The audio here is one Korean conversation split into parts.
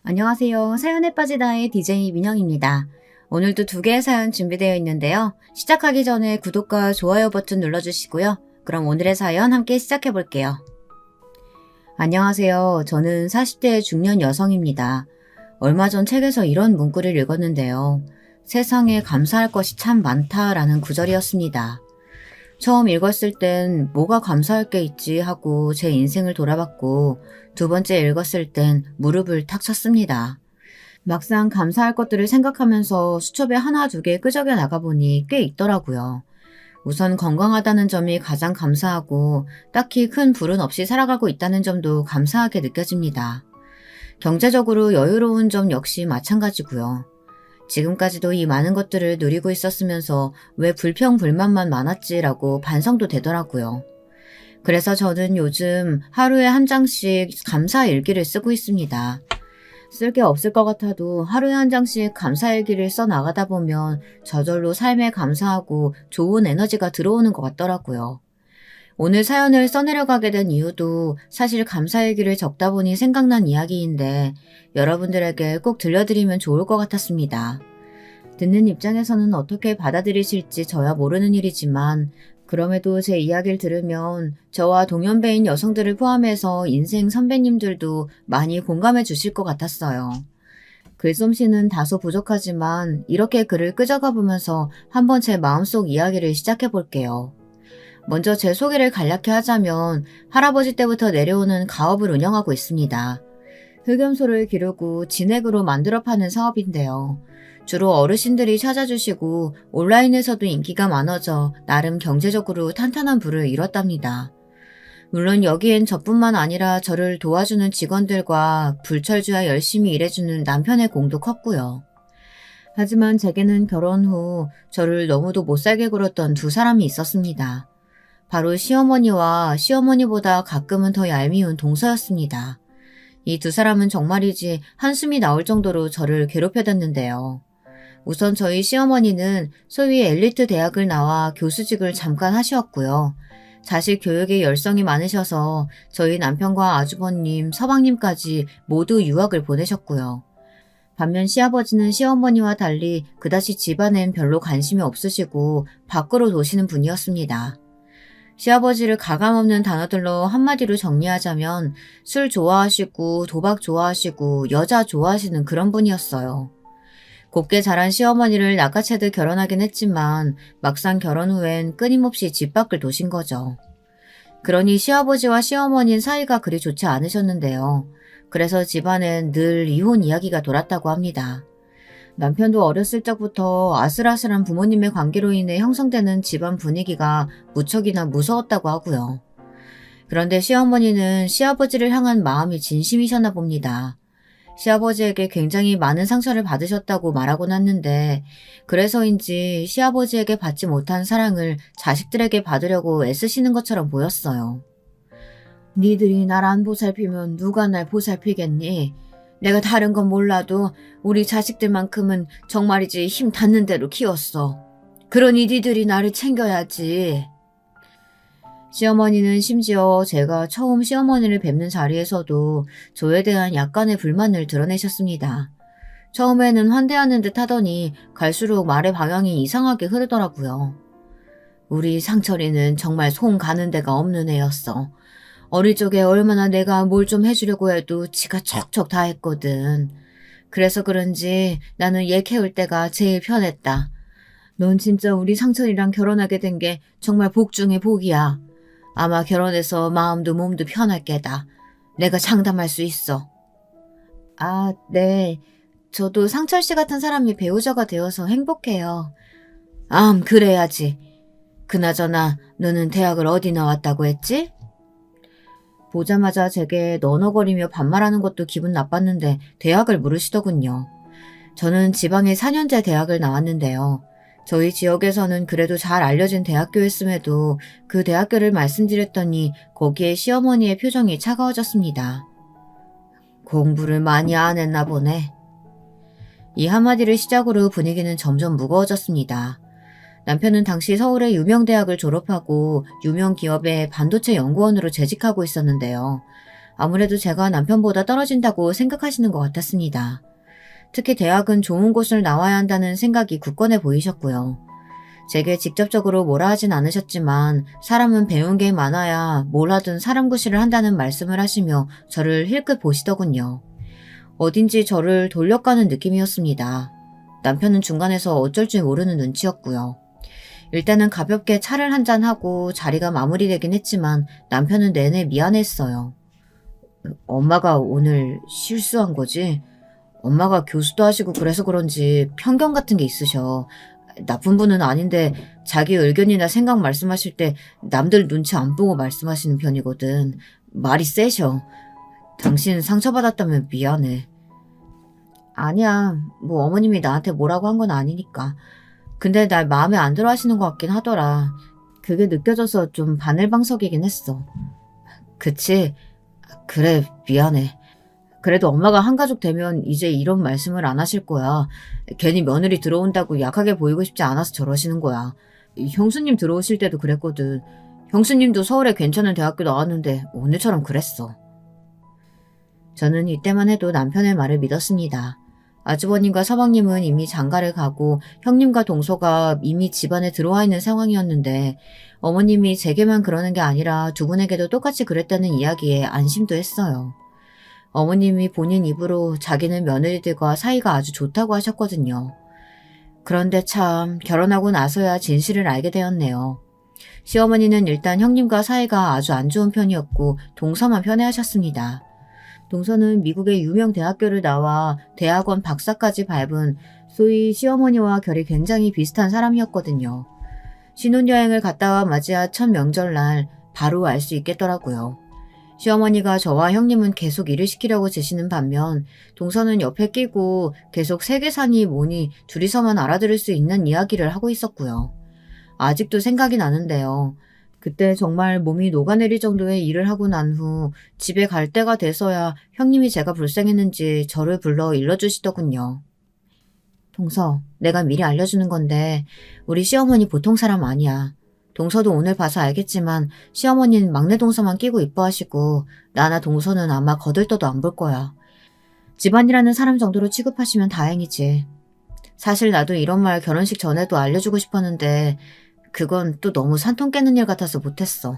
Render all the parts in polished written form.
안녕하세요. 사연에 빠지다의 DJ 민영입니다. 오늘도 두 개의 사연 준비되어 있는데요. 시작하기 전에 구독과 좋아요 버튼 눌러주시고요. 그럼 오늘의 사연 함께 시작해 볼게요. 안녕하세요. 저는 40대 중년 여성입니다. 얼마 전 책에서 이런 문구를 읽었는데요. 세상에 감사할 것이 참 많다라는 구절이었습니다. 처음 읽었을 땐 뭐가 감사할 게 있지 하고 제 인생을 돌아봤고, 두 번째 읽었을 땐 무릎을 탁 쳤습니다. 막상 감사할 것들을 생각하면서 수첩에 하나 두 개 끄적여 나가보니 꽤 있더라고요. 우선 건강하다는 점이 가장 감사하고, 딱히 큰 불은 없이 살아가고 있다는 점도 감사하게 느껴집니다. 경제적으로 여유로운 점 역시 마찬가지고요. 지금까지도 이 많은 것들을 누리고 있었으면서 왜 불평불만만 많았지라고 반성도 되더라고요. 그래서 저는 요즘 하루에 한 장씩 감사 일기를 쓰고 있습니다. 쓸 게 없을 것 같아도 하루에 한 장씩 감사 일기를 써 나가다 보면 저절로 삶에 감사하고 좋은 에너지가 들어오는 것 같더라고요. 오늘 사연을 써내려가게 된 이유도 사실 감사일기를 적다 보니 생각난 이야기인데 여러분들에게 꼭 들려드리면 좋을 것 같았습니다. 듣는 입장에서는 어떻게 받아들이실지 저야 모르는 일이지만 그럼에도 제 이야기를 들으면 저와 동년배인 여성들을 포함해서 인생 선배님들도 많이 공감해 주실 것 같았어요. 글솜씨는 다소 부족하지만 이렇게 글을 끄적여 보면서 한번 제 마음속 이야기를 시작해 볼게요. 먼저 제 소개를 간략히 하자면 할아버지 때부터 내려오는 가업을 운영하고 있습니다. 흑염소를 기르고 진액으로 만들어 파는 사업인데요. 주로 어르신들이 찾아주시고 온라인에서도 인기가 많아져 나름 경제적으로 탄탄한 부를 이뤘답니다. 물론 여기엔 저뿐만 아니라 저를 도와주는 직원들과 불철주야 열심히 일해주는 남편의 공도 컸고요. 하지만 제게는 결혼 후 저를 너무도 못살게 굴었던 두 사람이 있었습니다. 바로 시어머니와 시어머니보다 가끔은 더 얄미운 동서였습니다. 이 두 사람은 정말이지 한숨이 나올 정도로 저를 괴롭혀댔는데요. 우선 저희 시어머니는 소위 엘리트 대학을 나와 교수직을 잠깐 하셨고요. 자식 교육에 열성이 많으셔서 저희 남편과 아주버님, 서방님까지 모두 유학을 보내셨고요. 반면 시아버지는 시어머니와 달리 그다지 집안엔 별로 관심이 없으시고 밖으로 도시는 분이었습니다. 시아버지를 가감없는 단어들로 한마디로 정리하자면 술 좋아하시고 도박 좋아하시고 여자 좋아하시는 그런 분이었어요. 곱게 자란 시어머니를 낚아채듯 결혼하긴 했지만 막상 결혼 후엔 끊임없이 집 밖을 도신 거죠. 그러니 시아버지와 시어머니는 사이가 그리 좋지 않으셨는데요. 그래서 집안엔 늘 이혼 이야기가 돌았다고 합니다. 남편도 어렸을 적부터 아슬아슬한 부모님의 관계로 인해 형성되는 집안 분위기가 무척이나 무서웠다고 하고요. 그런데 시어머니는 시아버지를 향한 마음이 진심이셨나 봅니다. 시아버지에게 굉장히 많은 상처를 받으셨다고 말하곤 했는데 그래서인지 시아버지에게 받지 못한 사랑을 자식들에게 받으려고 애쓰시는 것처럼 보였어요. 니들이 날 안 보살피면 누가 날 보살피겠니? 내가 다른 건 몰라도 우리 자식들만큼은 정말이지 힘 닿는 대로 키웠어. 그러니 니들이 나를 챙겨야지. 시어머니는 심지어 제가 처음 시어머니를 뵙는 자리에서도 저에 대한 약간의 불만을 드러내셨습니다. 처음에는 환대하는 듯 하더니 갈수록 말의 방향이 이상하게 흐르더라고요. 우리 상철이는 정말 손 가는 데가 없는 애였어. 어릴 적에 얼마나 내가 뭘 좀 해주려고 해도 지가 척척 다 했거든. 그래서 그런지 나는 얘 키울 때가 제일 편했다. 넌 진짜 우리 상철이랑 결혼하게 된 게 정말 복 중의 복이야. 아마 결혼해서 마음도 몸도 편할 게다. 내가 장담할 수 있어. 아, 네. 저도 상철 씨 같은 사람이 배우자가 되어서 행복해요. 그래야지. 그나저나 너는 대학을 어디 나왔다고 했지? 보자마자 제게 너너거리며 반말하는 것도 기분 나빴는데 대학을 물으시더군요. 저는 지방의 4년제 대학을 나왔는데요. 저희 지역에서는 그래도 잘 알려진 대학교였음에도 그 대학교를 말씀드렸더니 거기에 시어머니의 표정이 차가워졌습니다. 공부를 많이 안 했나 보네. 이 한마디를 시작으로 분위기는 점점 무거워졌습니다. 남편은 당시 서울의 유명 대학을 졸업하고 유명 기업의 반도체 연구원으로 재직하고 있었는데요. 아무래도 제가 남편보다 떨어진다고 생각하시는 것 같았습니다. 특히 대학은 좋은 곳을 나와야 한다는 생각이 굳건해 보이셨고요. 제게 직접적으로 뭐라 하진 않으셨지만 사람은 배운 게 많아야 뭘 하든 사람 구실을 한다는 말씀을 하시며 저를 힐끗 보시더군요. 어딘지 저를 돌려가는 느낌이었습니다. 남편은 중간에서 어쩔 줄 모르는 눈치였고요. 일단은 가볍게 차를 한잔하고 자리가 마무리되긴 했지만 남편은 내내 미안했어요. 엄마가 오늘 실수한 거지? 엄마가 교수도 하시고 그래서 그런지 편견 같은 게 있으셔. 나쁜 분은 아닌데 자기 의견이나 생각 말씀하실 때 남들 눈치 안 보고 말씀하시는 편이거든. 말이 세셔. 당신 상처받았다면 미안해. 아니야. 뭐 어머님이 나한테 뭐라고 한 건 아니니까. 근데 날 마음에 안 들어 하시는 것 같긴 하더라. 그게 느껴져서 좀 바늘방석이긴 했어. 그치? 그래, 미안해. 그래도 엄마가 한가족 되면 이제 이런 말씀을 안 하실 거야. 괜히 며느리 들어온다고 약하게 보이고 싶지 않아서 저러시는 거야. 형수님 들어오실 때도 그랬거든. 형수님도 서울에 괜찮은 대학교 나왔는데 오늘처럼 그랬어. 저는 이때만 해도 남편의 말을 믿었습니다. 아주버님과 서방님은 이미 장가를 가고 형님과 동서가 이미 집안에 들어와 있는 상황이었는데 어머님이 제게만 그러는 게 아니라 두 분에게도 똑같이 그랬다는 이야기에 안심도 했어요. 어머님이 본인 입으로 자기는 며느리들과 사이가 아주 좋다고 하셨거든요. 그런데 참 결혼하고 나서야 진실을 알게 되었네요. 시어머니는 일단 형님과 사이가 아주 안 좋은 편이었고 동서만 편애하셨습니다. 동서는 미국의 유명 대학교를 나와 대학원 박사까지 밟은 소위 시어머니와 결이 굉장히 비슷한 사람이었거든요. 신혼여행을 갔다 와 맞이한 첫 명절날 바로 알 수 있겠더라고요. 시어머니가 저와 형님은 계속 일을 시키려고 지시는 반면 동서는 옆에 끼고 계속 세계사니 뭐니 둘이서만 알아들을 수 있는 이야기를 하고 있었고요. 아직도 생각이 나는데요. 그때 정말 몸이 녹아내릴 정도의 일을 하고 난 후 집에 갈 때가 돼서야 형님이 제가 불쌍했는지 저를 불러 일러주시더군요. 동서, 내가 미리 알려주는 건데 우리 시어머니 보통 사람 아니야. 동서도 오늘 봐서 알겠지만 시어머니는 막내 동서만 끼고 이뻐하시고 나나 동서는 아마 거들떠도 안 볼 거야. 집안이라는 사람 정도로 취급하시면 다행이지. 사실 나도 이런 말 결혼식 전에도 알려주고 싶었는데 그건 또 너무 산통 깨는 일 같아서 못했어.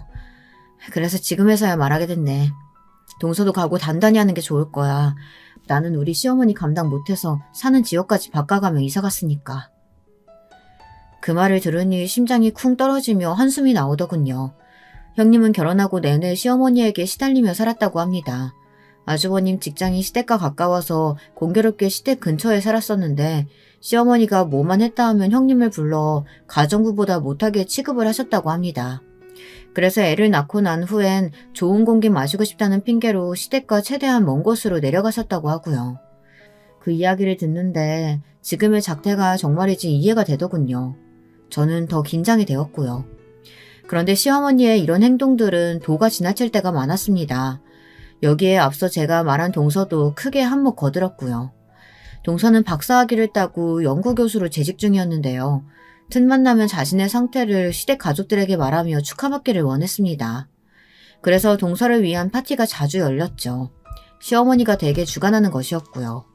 그래서 지금에서야 말하게 됐네. 동서도 가고 단단히 하는 게 좋을 거야. 나는 우리 시어머니 감당 못해서 사는 지역까지 바꿔가며 이사갔으니까. 그 말을 들으니 심장이 쿵 떨어지며 한숨이 나오더군요. 형님은 결혼하고 내내 시어머니에게 시달리며 살았다고 합니다. 아주버님 직장이 시댁과 가까워서 공교롭게 시댁 근처에 살았었는데 시어머니가 뭐만 했다 하면 형님을 불러 가정부보다 못하게 취급을 하셨다고 합니다. 그래서 애를 낳고 난 후엔 좋은 공기 마시고 싶다는 핑계로 시댁과 최대한 먼 곳으로 내려가셨다고 하고요. 그 이야기를 듣는데 지금의 작태가 정말이지 이해가 되더군요. 저는 더 긴장이 되었고요. 그런데 시어머니의 이런 행동들은 도가 지나칠 때가 많았습니다. 여기에 앞서 제가 말한 동서도 크게 한몫 거들었고요. 동서는 박사학위를 따고 연구교수로 재직 중이었는데요. 틈만 나면 자신의 상태를 시댁 가족들에게 말하며 축하받기를 원했습니다. 그래서 동서를 위한 파티가 자주 열렸죠. 시어머니가 대개 주관하는 것이었고요.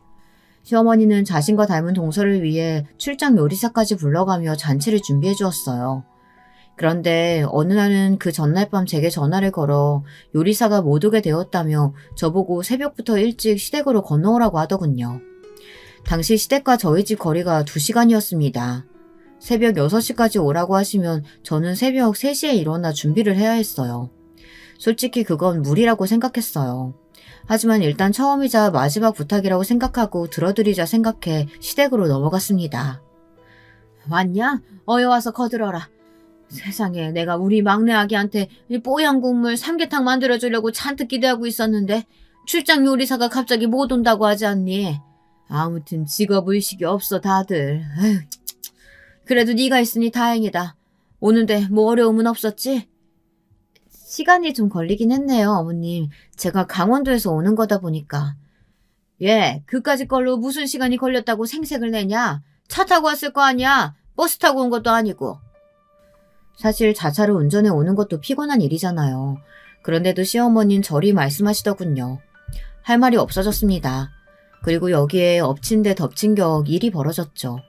시어머니는 자신과 닮은 동서를 위해 출장 요리사까지 불러가며 잔치를 준비해 주었어요. 그런데 어느 날은 그 전날 밤 제게 전화를 걸어 요리사가 못 오게 되었다며 저보고 새벽부터 일찍 시댁으로 건너오라고 하더군요. 당시 시댁과 저희 집 거리가 2시간이었습니다. 새벽 6시까지 오라고 하시면 저는 새벽 3시에 일어나 준비를 해야 했어요. 솔직히 그건 무리라고 생각했어요. 하지만 일단 처음이자 마지막 부탁이라고 생각하고 들어드리자 생각해 시댁으로 넘어갔습니다. 왔냐? 어여 와서 거들어라. 세상에 내가 우리 막내 아기한테 뽀얀 국물 삼계탕 만들어주려고 잔뜩 기대하고 있었는데 출장 요리사가 갑자기 못 온다고 하지 않니? 아무튼 직업의식이 없어 다들. 에휴, 그래도 네가 있으니 다행이다. 오는데 뭐 어려움은 없었지? 시간이 좀 걸리긴 했네요, 어머님. 제가 강원도에서 오는 거다 보니까. 예, 그까짓 걸로 무슨 시간이 걸렸다고 생색을 내냐? 차 타고 왔을 거 아니야? 버스 타고 온 것도 아니고. 사실 자차로 운전해 오는 것도 피곤한 일이잖아요. 그런데도 시어머니는 저리 말씀하시더군요. 할 말이 없어졌습니다. 그리고 여기에 엎친 데 덮친 격 일이 벌어졌죠.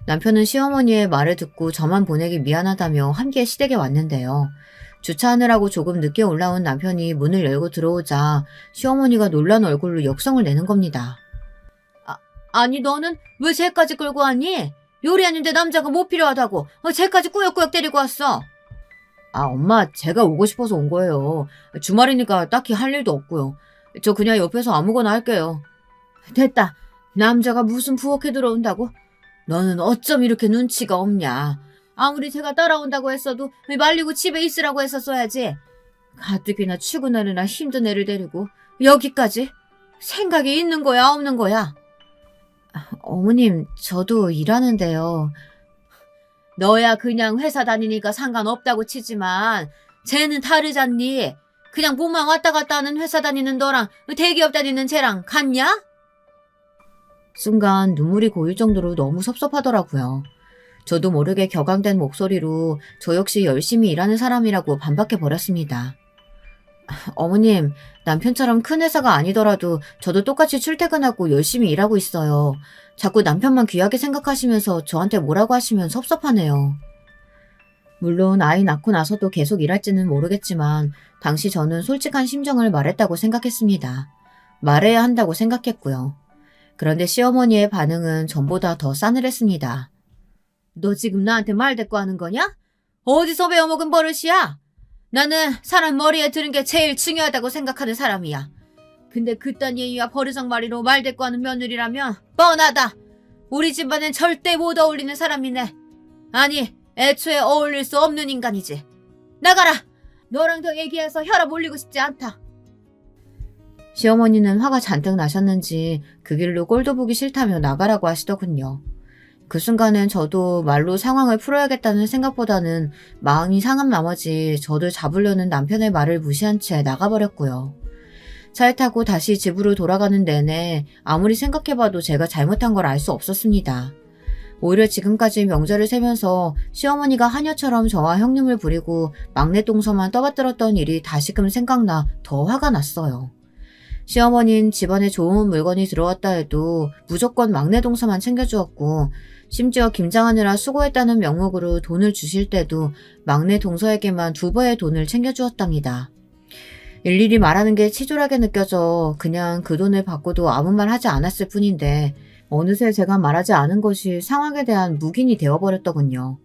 남편은 시어머니의 말을 듣고 저만 보내기 미안하다며 함께 시댁에 왔는데요. 주차하느라고 조금 늦게 올라온 남편이 문을 열고 들어오자 시어머니가 놀란 얼굴로 역성을 내는 겁니다. 아니 너는 왜 쟤까지 끌고 왔니? 요리하는데 남자가 뭐 필요하다고 쟤까지 꾸역꾸역 데리고 왔어. 엄마 제가 오고 싶어서 온 거예요. 주말이니까 딱히 할 일도 없고요. 저 그냥 옆에서 아무거나 할게요. 됐다. 남자가 무슨 부엌에 들어온다고? 너는 어쩜 이렇게 눈치가 없냐. 아무리 제가 따라온다고 했어도 말리고 집에 있으라고 했었어야지. 가뜩이나 출근하느라 힘든 애를 데리고 여기까지? 생각이 있는 거야 없는 거야? 어머님 저도 일하는데요. 너야 그냥 회사 다니니까 상관없다고 치지만 쟤는 다르잖니. 그냥 몸만 왔다 갔다 하는 회사 다니는 너랑 대기업 다니는 쟤랑 같냐? 순간 눈물이 고일 정도로 너무 섭섭하더라고요. 저도 모르게 격앙된 목소리로 저 역시 열심히 일하는 사람이라고 반박해버렸습니다. 어머님, 남편처럼 큰 회사가 아니더라도 저도 똑같이 출퇴근하고 열심히 일하고 있어요. 자꾸 남편만 귀하게 생각하시면서 저한테 뭐라고 하시면 섭섭하네요. 물론 아이 낳고 나서도 계속 일할지는 모르겠지만 당시 저는 솔직한 심정을 말했다고 생각했습니다. 말해야 한다고 생각했고요. 그런데 시어머니의 반응은 전보다 더 싸늘했습니다. 너 지금 나한테 말대꾸하는 거냐? 어디서 배워먹은 버릇이야? 나는 사람 머리에 드는 게 제일 중요하다고 생각하는 사람이야. 근데 그딴 예의와 버르장머리로 말대꾸하는 며느리라면 뻔하다. 우리 집안엔 절대 못 어울리는 사람이네. 아니, 애초에 어울릴 수 없는 인간이지. 나가라! 너랑 더 얘기해서 혈압 올리고 싶지 않다. 시어머니는 화가 잔뜩 나셨는지 그 길로 꼴도 보기 싫다며 나가라고 하시더군요. 그 순간엔 저도 말로 상황을 풀어야겠다는 생각보다는 마음이 상한 나머지 저를 잡으려는 남편의 말을 무시한 채 나가버렸고요. 차에 타고 다시 집으로 돌아가는 내내 아무리 생각해봐도 제가 잘못한 걸 알 수 없었습니다. 오히려 지금까지 명절을 세면서 시어머니가 하녀처럼 저와 형님을 부리고 막내 동서만 떠받들었던 일이 다시금 생각나 더 화가 났어요. 시어머니는 집안에 좋은 물건이 들어왔다 해도 무조건 막내 동서만 챙겨주었고 심지어 김장하느라 수고했다는 명목으로 돈을 주실 때도 막내 동서에게만 2배의 돈을 챙겨주었답니다. 일일이 말하는 게 치졸하게 느껴져 그냥 그 돈을 받고도 아무 말 하지 않았을 뿐인데 어느새 제가 말하지 않은 것이 상황에 대한 묵인이 되어버렸더군요.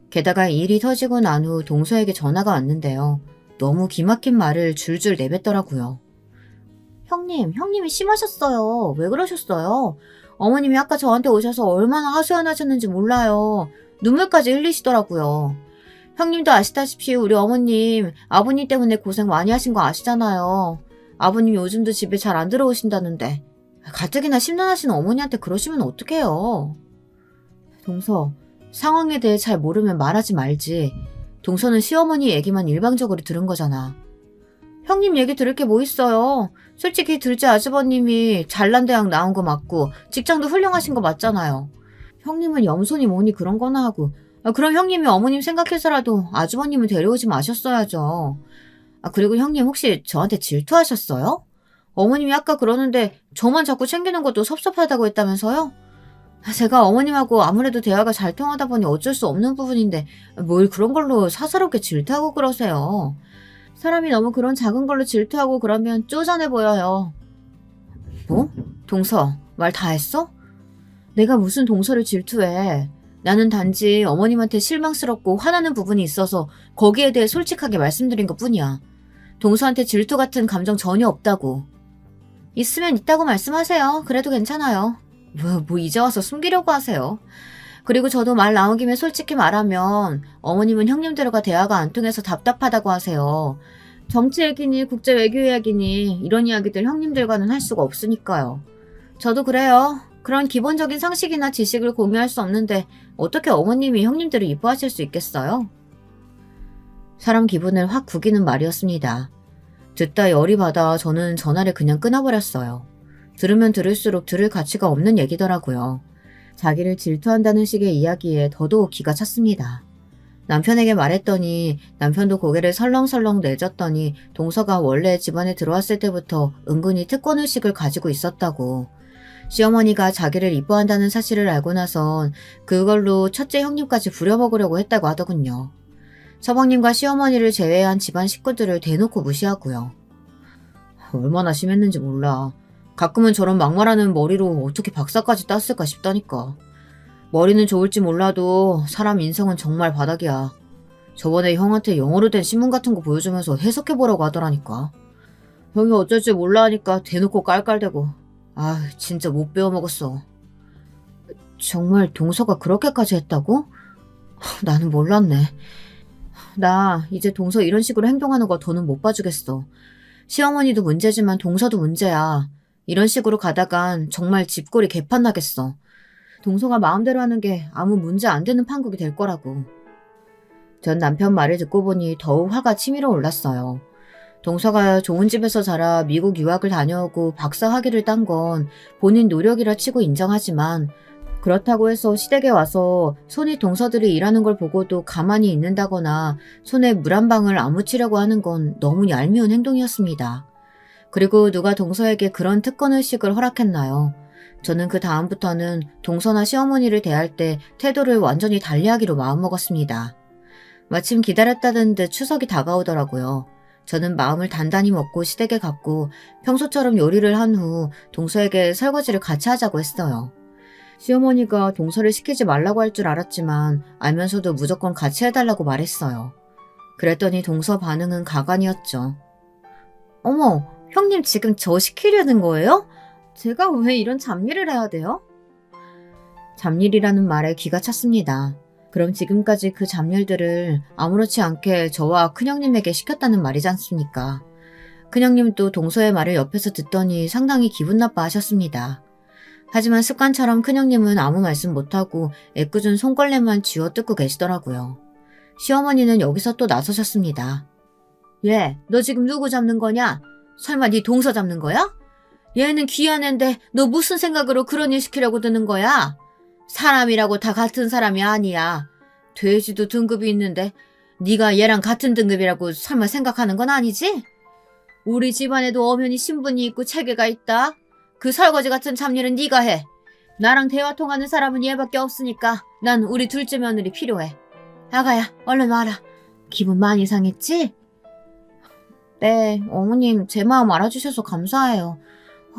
게다가 일이 터지고 난 후 동서에게 전화가 왔는데요. 너무 기막힌 말을 줄줄 내뱉더라고요. 형님이 심하셨어요. 왜 그러셨어요? 어머님이 아까 저한테 오셔서 얼마나 하소연하셨는지 몰라요. 눈물까지 흘리시더라고요. 형님도 아시다시피 우리 어머님, 아버님 때문에 고생 많이 하신 거 아시잖아요. 아버님 요즘도 집에 잘 안 들어오신다는데 가뜩이나 심란하신 어머니한테 그러시면 어떡해요. 동서, 상황에 대해 잘 모르면 말하지 말지. 동서는 시어머니 얘기만 일방적으로 들은 거잖아. 형님 얘기 들을 게 뭐 있어요. 솔직히 둘째 아주버님이 잘난 대학 나온 거 맞고 직장도 훌륭하신 거 맞잖아요. 형님은 염손이 뭐니 그런 거나 하고 그럼 형님이 어머님 생각해서라도 아주버님을 데려오지 마셨어야죠. 그리고 형님 혹시 저한테 질투하셨어요? 어머님이 아까 그러는데 저만 자꾸 챙기는 것도 섭섭하다고 했다면서요? 제가 어머님하고 아무래도 대화가 잘 통하다 보니 어쩔 수 없는 부분인데 뭘 그런 걸로 사사롭게 질투하고 그러세요. 사람이 너무 그런 작은 걸로 질투하고 그러면 쪼잔해 보여요. 뭐? 동서, 말 다 했어? 내가 무슨 동서를 질투해. 나는 단지 어머님한테 실망스럽고 화나는 부분이 있어서 거기에 대해 솔직하게 말씀드린 것뿐이야. 동서한테 질투 같은 감정 전혀 없다고. 있으면 있다고 말씀하세요. 그래도 괜찮아요. 뭐 이제 와서 숨기려고 하세요. 그리고 저도 말 나온 김에 솔직히 말하면 어머님은 형님들과 대화가 안 통해서 답답하다고 하세요. 정치 얘기니 국제 외교 이야기니 이런 이야기들 형님들과는 할 수가 없으니까요. 저도 그래요. 그런 기본적인 상식이나 지식을 공유할 수 없는데 어떻게 어머님이 형님들을 이뻐하실 수 있겠어요? 사람 기분을 확 구기는 말이었습니다. 듣다 열이 받아 저는 전화를 그냥 끊어버렸어요. 들으면 들을수록 들을 가치가 없는 얘기더라고요. 자기를 질투한다는 식의 이야기에 더더욱 기가 찼습니다. 남편에게 말했더니 남편도 고개를 설렁설렁 내젓더니 동서가 원래 집안에 들어왔을 때부터 은근히 특권의식을 가지고 있었다고. 시어머니가 자기를 이뻐한다는 사실을 알고 나선 그걸로 첫째 형님까지 부려먹으려고 했다고 하더군요. 서방님과 시어머니를 제외한 집안 식구들을 대놓고 무시하고요. 얼마나 심했는지 몰라. 가끔은 저런 막말하는 머리로 어떻게 박사까지 땄을까 싶다니까. 머리는 좋을지 몰라도 사람 인성은 정말 바닥이야. 저번에 형한테 영어로 된 신문 같은 거 보여주면서 해석해보라고 하더라니까. 형이 어쩔 줄 몰라 하니까 대놓고 깔깔대고. 아, 진짜 못 배워먹었어. 정말 동서가 그렇게까지 했다고? 나는 몰랐네. 나 이제 동서 이런 식으로 행동하는 거 더는 못 봐주겠어. 시어머니도 문제지만 동서도 문제야. 이런 식으로 가다간 정말 집골이 개판 나겠어. 동서가 마음대로 하는 게 아무 문제 안 되는 판국이 될 거라고. 전 남편 말을 듣고 보니 더욱 화가 치밀어 올랐어요. 동서가 좋은 집에서 자라 미국 유학을 다녀오고 박사 학위를 딴 건 본인 노력이라 치고 인정하지만 그렇다고 해서 시댁에 와서 손이 동서들이 일하는 걸 보고도 가만히 있는다거나 손에 물 한 방울 안 묻히려고 하는 건 너무 얄미운 행동이었습니다. 그리고 누가 동서에게 그런 특권의식을 허락했나요? 저는 그 다음부터는 동서나 시어머니를 대할 때 태도를 완전히 달리하기로 마음먹었습니다. 마침 기다렸다던 듯 추석이 다가오더라고요. 저는 마음을 단단히 먹고 시댁에 갔고 평소처럼 요리를 한 후 동서에게 설거지를 같이 하자고 했어요. 시어머니가 동서를 시키지 말라고 할 줄 알았지만 알면서도 무조건 같이 해달라고 말했어요. 그랬더니 동서 반응은 가관이었죠. 어머, 형님 지금 저 시키려는 거예요? 제가 왜 이런 잡일을 해야 돼요? 잡일이라는 말에 기가 찼습니다. 그럼 지금까지 그 잡일들을 아무렇지 않게 저와 큰형님에게 시켰다는 말이지 않습니까? 큰형님도 동서의 말을 옆에서 듣더니 상당히 기분 나빠하셨습니다. 하지만 습관처럼 큰형님은 아무 말씀 못하고 애꿎은 손걸레만 쥐어뜯고 계시더라고요. 시어머니는 여기서 또 나서셨습니다. 얘, 너 지금 누구 잡는 거냐? 설마 네 동서 잡는 거야? 얘는 귀한 앤데 너 무슨 생각으로 그런 일 시키려고 드는 거야? 사람이라고 다 같은 사람이 아니야. 돼지도 등급이 있는데 네가 얘랑 같은 등급이라고 설마 생각하는 건 아니지? 우리 집안에도 엄연히 신분이 있고 체계가 있다. 그 설거지 같은 잡일은 네가 해. 나랑 대화 통하는 사람은 얘밖에 없으니까 난 우리 둘째 며느리 필요해. 아가야, 얼른 와라. 기분 많이 상했지? 네, 어머님 제 마음 알아주셔서 감사해요.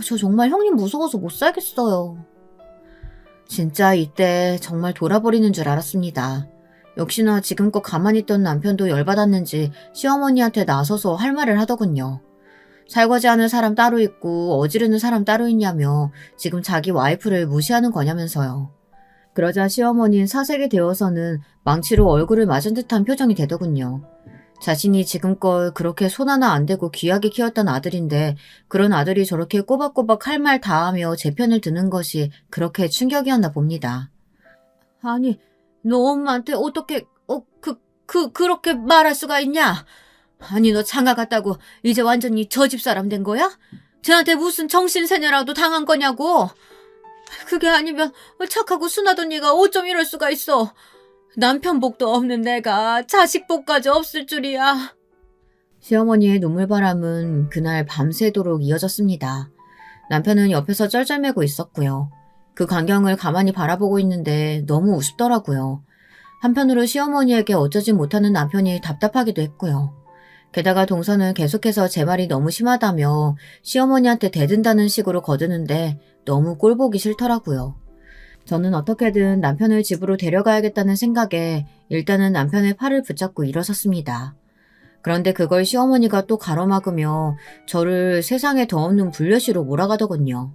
저 정말 형님 무서워서 못 살겠어요. 진짜 이때 정말 돌아버리는 줄 알았습니다. 역시나 지금껏 가만히 있던 남편도 열받았는지 시어머니한테 나서서 할 말을 하더군요. 설거지하는 사람 따로 있고 어지르는 사람 따로 있냐며 지금 자기 와이프를 무시하는 거냐면서요. 그러자 시어머니는 사색이 되어서는 망치로 얼굴을 맞은 듯한 표정이 되더군요. 자신이 지금껏 그렇게 손 하나 안 대고 귀하게 키웠던 아들인데 그런 아들이 저렇게 꼬박꼬박 할 말 다 하며 제 편을 드는 것이 그렇게 충격이었나 봅니다. 아니, 너 엄마한테 어떻게 그렇게 말할 수가 있냐? 아니, 너 장가 갔다고 이제 완전히 저 집 사람 된 거야? 쟤한테 무슨 정신세뇌라도 당한 거냐고? 그게 아니면 착하고 순하던 네가 어쩜 이럴 수가 있어? 남편 복도 없는 내가 자식 복까지 없을 줄이야. 시어머니의 눈물바람은 그날 밤새도록 이어졌습니다. 남편은 옆에서 쩔쩔매고 있었고요. 그 광경을 가만히 바라보고 있는데 너무 우습더라고요. 한편으로 시어머니에게 어쩌지 못하는 남편이 답답하기도 했고요. 게다가 동서는 계속해서 제 말이 너무 심하다며 시어머니한테 대든다는 식으로 거드는데 너무 꼴보기 싫더라고요. 저는 어떻게든 남편을 집으로 데려가야겠다는 생각에 일단은 남편의 팔을 붙잡고 일어섰습니다. 그런데 그걸 시어머니가 또 가로막으며 저를 세상에 더 없는 불려시로 몰아가더군요.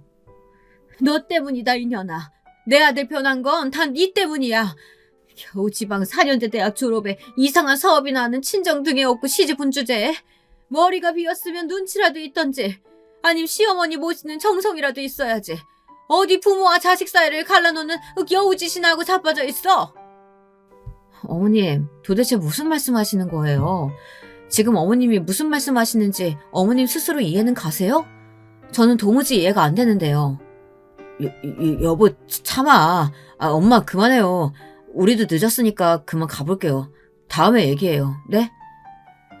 너 때문이다, 이년아. 내 아들 변한 건 다 네 때문이야. 겨우 지방 4년제 대학 졸업에 이상한 사업이나 하는 친정 등에 없고 시집온 주제에 머리가 비었으면 눈치라도 있던지 아님 시어머니 모시는 정성이라도 있어야지. 어디 부모와 자식 사이를 갈라놓는 여우짓이나 하고 자빠져 있어. 어머님, 도대체 무슨 말씀하시는 거예요? 지금 어머님이 무슨 말씀하시는지 어머님 스스로 이해는 가세요? 저는 도무지 이해가 안 되는데요. 여보, 참아. 엄마 그만해요. 우리도 늦었으니까 그만 가볼게요. 다음에 얘기해요. 네?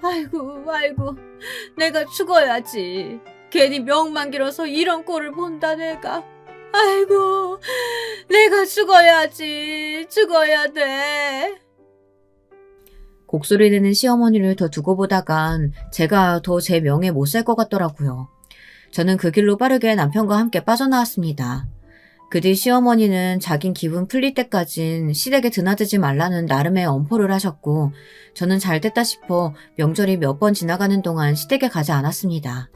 아이고, 내가 죽어야지. 괜히 명만 길어서 이런 꼴을 본다, 내가. 아이고, 내가 죽어야 돼. 곡소리 내는 시어머니를 더 두고 보다간 제가 더 제 명에 못 살 것 같더라고요. 저는 그 길로 빠르게 남편과 함께 빠져나왔습니다. 그 뒤 시어머니는 자긴 기분 풀릴 때까진 시댁에 드나들지 말라는 나름의 엄포를 하셨고, 저는 잘 됐다 싶어 명절이 몇 번 지나가는 동안 시댁에 가지 않았습니다.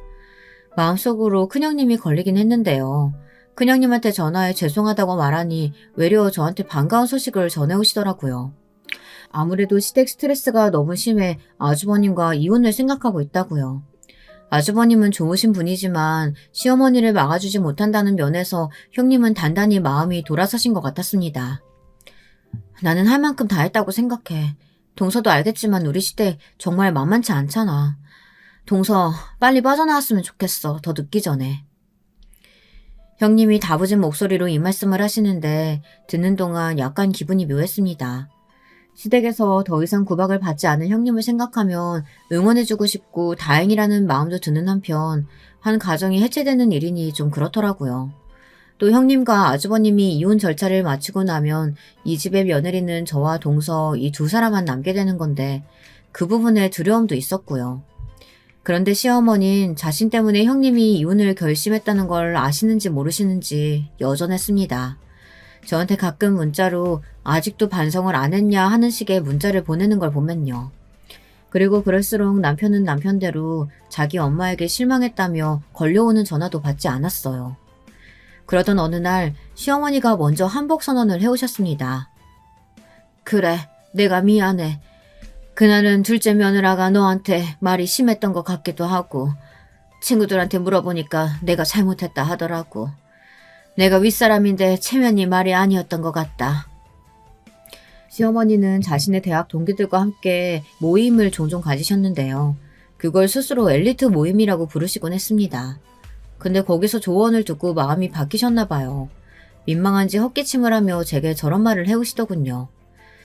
마음속으로 큰형님이 걸리긴 했는데요. 큰형님한테 전화해 죄송하다고 말하니 외려 저한테 반가운 소식을 전해오시더라고요. 아무래도 시댁 스트레스가 너무 심해 아주버님과 이혼을 생각하고 있다고요. 아주버님은 좋으신 분이지만 시어머니를 막아주지 못한다는 면에서 형님은 단단히 마음이 돌아서신 것 같았습니다. 나는 할 만큼 다 했다고 생각해. 동서도 알겠지만 우리 시댁 정말 만만치 않잖아. 동서 빨리 빠져나왔으면 좋겠어. 더 늦기 전에. 형님이 다부진 목소리로 이 말씀을 하시는데 듣는 동안 약간 기분이 묘했습니다. 시댁에서 더 이상 구박을 받지 않은 형님을 생각하면 응원해주고 싶고 다행이라는 마음도 드는 한편 한 가정이 해체되는 일이니 좀 그렇더라고요. 또 형님과 아주버님이 이혼 절차를 마치고 나면 이 집의 며느리는 저와 동서 이 두 사람만 남게 되는 건데 그 부분에 두려움도 있었고요. 그런데 시어머니는 자신 때문에 형님이 이혼을 결심했다는 걸 아시는지 모르시는지 여전했습니다. 저한테 가끔 문자로 아직도 반성을 안 했냐 하는 식의 문자를 보내는 걸 보면요. 그리고 그럴수록 남편은 남편대로 자기 엄마에게 실망했다며 걸려오는 전화도 받지 않았어요. 그러던 어느 날 시어머니가 먼저 한복 선언을 해오셨습니다. 그래, 내가 미안해. 그날은 둘째 며느라가 너한테 말이 심했던 것 같기도 하고 친구들한테 물어보니까 내가 잘못했다 하더라고. 내가 윗사람인데 체면이 말이 아니었던 것 같다. 시어머니는 자신의 대학 동기들과 함께 모임을 종종 가지셨는데요. 그걸 스스로 엘리트 모임이라고 부르시곤 했습니다. 근데 거기서 조언을 듣고 마음이 바뀌셨나 봐요. 민망한지 헛기침을 하며 제게 저런 말을 해오시더군요.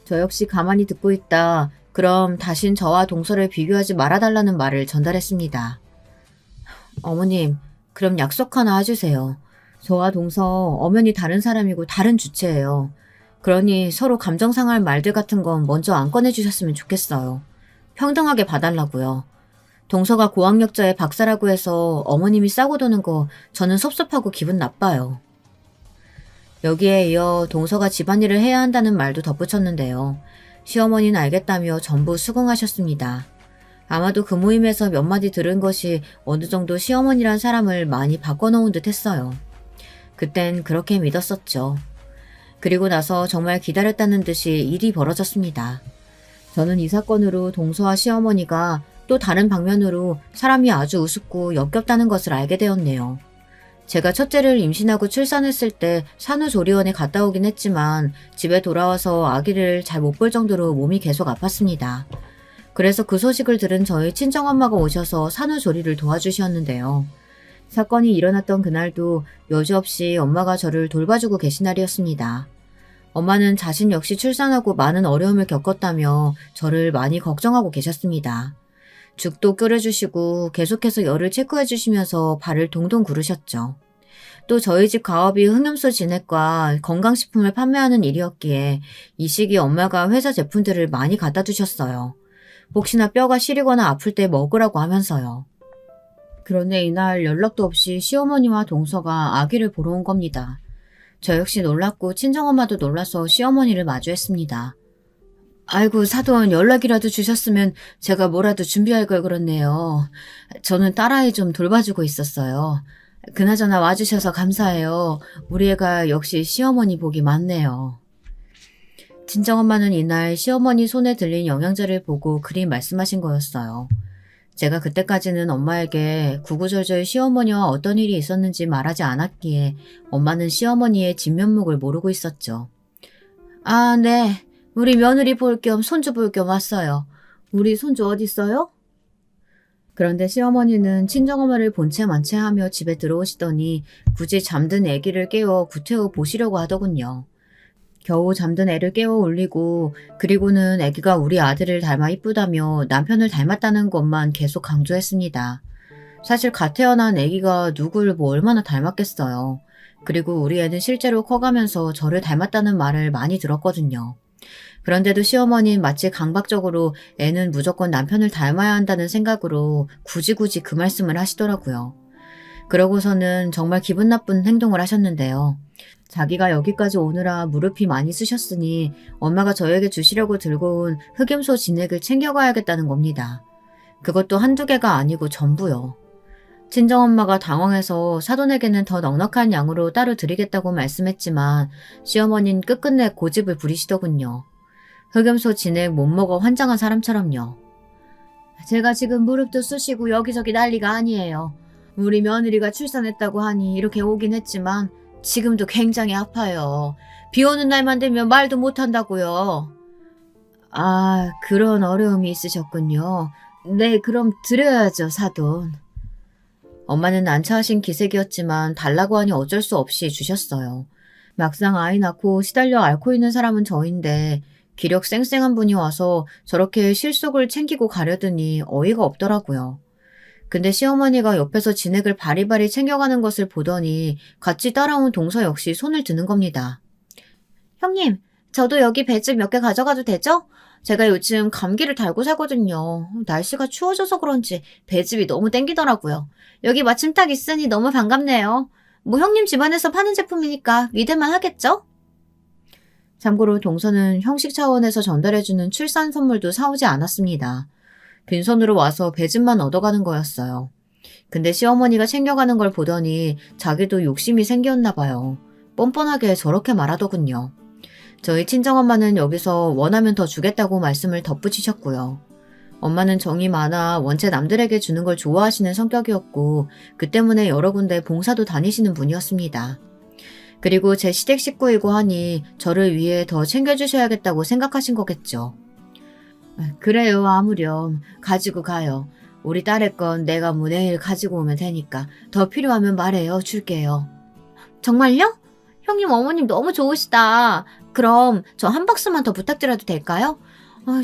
저 역시 가만히 듣고 있다. 그럼 다신 저와 동서를 비교하지 말아달라는 말을 전달했습니다. 어머님, 그럼 약속 하나 해주세요. 저와 동서 엄연히 다른 사람이고 다른 주체예요. 그러니 서로 감정 상할 말들 같은 건 먼저 안 꺼내주셨으면 좋겠어요. 평등하게 봐달라고요. 동서가 고학력자의 박사라고 해서 어머님이 싸고 도는 거 저는 섭섭하고 기분 나빠요. 여기에 이어 동서가 집안일을 해야 한다는 말도 덧붙였는데요. 시어머니는 알겠다며 전부 수긍하셨습니다. 아마도 그 모임에서 몇 마디 들은 것이 어느 정도 시어머니란 사람을 많이 바꿔놓은 듯 했어요. 그땐 그렇게 믿었었죠. 그리고 나서 정말 기다렸다는 듯이 일이 벌어졌습니다. 저는 이 사건으로 동서와 시어머니가 또 다른 방면으로 사람이 아주 우습고 역겹다는 것을 알게 되었네요. 제가 첫째를 임신하고 출산했을 때 산후조리원에 갔다 오긴 했지만 집에 돌아와서 아기를 잘 못 볼 정도로 몸이 계속 아팠습니다. 그래서 그 소식을 들은 저희 친정엄마가 오셔서 산후조리를 도와주셨는데요. 사건이 일어났던 그날도 여지없이 엄마가 저를 돌봐주고 계신 날이었습니다. 엄마는 자신 역시 출산하고 많은 어려움을 겪었다며 저를 많이 걱정하고 계셨습니다. 죽도 끓여주시고 계속해서 열을 체크해주시면서 발을 동동 구르셨죠. 또 저희 집 가업이 흑염소 진액과 건강식품을 판매하는 일이었기에 이 시기 엄마가 회사 제품들을 많이 갖다 두셨어요. 혹시나 뼈가 시리거나 아플 때 먹으라고 하면서요. 그런데 이날 연락도 없이 시어머니와 동서가 아기를 보러 온 겁니다. 저 역시 놀랐고 친정엄마도 놀라서 시어머니를 마주했습니다. 아이고 사돈 연락이라도 주셨으면 제가 뭐라도 준비할 걸 그렇네요. 저는 딸아이 좀 돌봐주고 있었어요. 그나저나 와주셔서 감사해요. 우리 애가 역시 시어머니 복이 많네요. 친정엄마는 이날 시어머니 손에 들린 영양제를 보고 그리 말씀하신 거였어요. 제가 그때까지는 엄마에게 구구절절 시어머니와 어떤 일이 있었는지 말하지 않았기에 엄마는 시어머니의 진면목을 모르고 있었죠. 아, 네. 우리 며느리 볼 겸 손주 볼 겸 왔어요. 우리 손주 어디 있어요? 그런데 시어머니는 친정엄마를 본체 만체하며 집에 들어오시더니 굳이 잠든 아기를 깨워 구태워 보시려고 하더군요. 겨우 잠든 애를 깨워 올리고 그리고는 아기가 우리 아들을 닮아 이쁘다며 남편을 닮았다는 것만 계속 강조했습니다. 사실 갓 태어난 아기가 누굴 뭐 얼마나 닮았겠어요. 그리고 우리 애는 실제로 커가면서 저를 닮았다는 말을 많이 들었거든요. 그런데도 시어머니는 마치 강박적으로 애는 무조건 남편을 닮아야 한다는 생각으로 굳이 그 말씀을 하시더라고요. 그러고서는 정말 기분 나쁜 행동을 하셨는데요. 자기가 여기까지 오느라 무릎이 많이 쑤셨으니 엄마가 저에게 주시려고 들고 온 흑염소 진액을 챙겨가야겠다는 겁니다. 그것도 한두 개가 아니고 전부요. 친정엄마가 당황해서 사돈에게는 더 넉넉한 양으로 따로 드리겠다고 말씀했지만 시어머니는 끝끝내 고집을 부리시더군요. 흑염소 진액 못 먹어 환장한 사람처럼요. 제가 지금 무릎도 쑤시고 여기저기 난리가 아니에요. 우리 며느리가 출산했다고 하니 이렇게 오긴 했지만 지금도 굉장히 아파요. 비 오는 날만 되면 말도 못한다고요. 아, 그런 어려움이 있으셨군요. 네, 그럼 드려야죠, 사돈. 엄마는 난처하신 기색이었지만 달라고 하니 어쩔 수 없이 주셨어요. 막상 아이 낳고 시달려 앓고 있는 사람은 저인데 기력 쌩쌩한 분이 와서 저렇게 실속을 챙기고 가려더니 어이가 없더라고요. 근데 시어머니가 옆에서 진액을 바리바리 챙겨가는 것을 보더니 같이 따라온 동서 역시 손을 드는 겁니다. 형님, 저도 여기 배즙 몇 개 가져가도 되죠? 제가 요즘 감기를 달고 살거든요. 날씨가 추워져서 그런지 배즙이 너무 땡기더라고요. 여기 마침 딱 있으니 너무 반갑네요. 뭐 형님 집안에서 파는 제품이니까 믿을만 하겠죠? 참고로 동서는 형식 차원에서 전달해주는 출산 선물도 사오지 않았습니다. 빈손으로 와서 배즙만 얻어가는 거였어요. 근데 시어머니가 챙겨가는 걸 보더니 자기도 욕심이 생겼나 봐요. 뻔뻔하게 저렇게 말하더군요. 저희 친정엄마는 여기서 원하면 더 주겠다고 말씀을 덧붙이셨고요. 엄마는 정이 많아 원체 남들에게 주는 걸 좋아하시는 성격이었고 그 때문에 여러 군데 봉사도 다니시는 분이었습니다. 그리고 제 시댁 식구이고 하니 저를 위해 더 챙겨주셔야겠다고 생각하신 거겠죠. 그래요, 아무렴. 가지고 가요. 우리 딸의 건 내가 뭐 내일 가지고 오면 되니까 더 필요하면 말해요. 줄게요. 정말요? 형님 어머님 너무 좋으시다. 그럼 저 한 박스만 더 부탁드려도 될까요?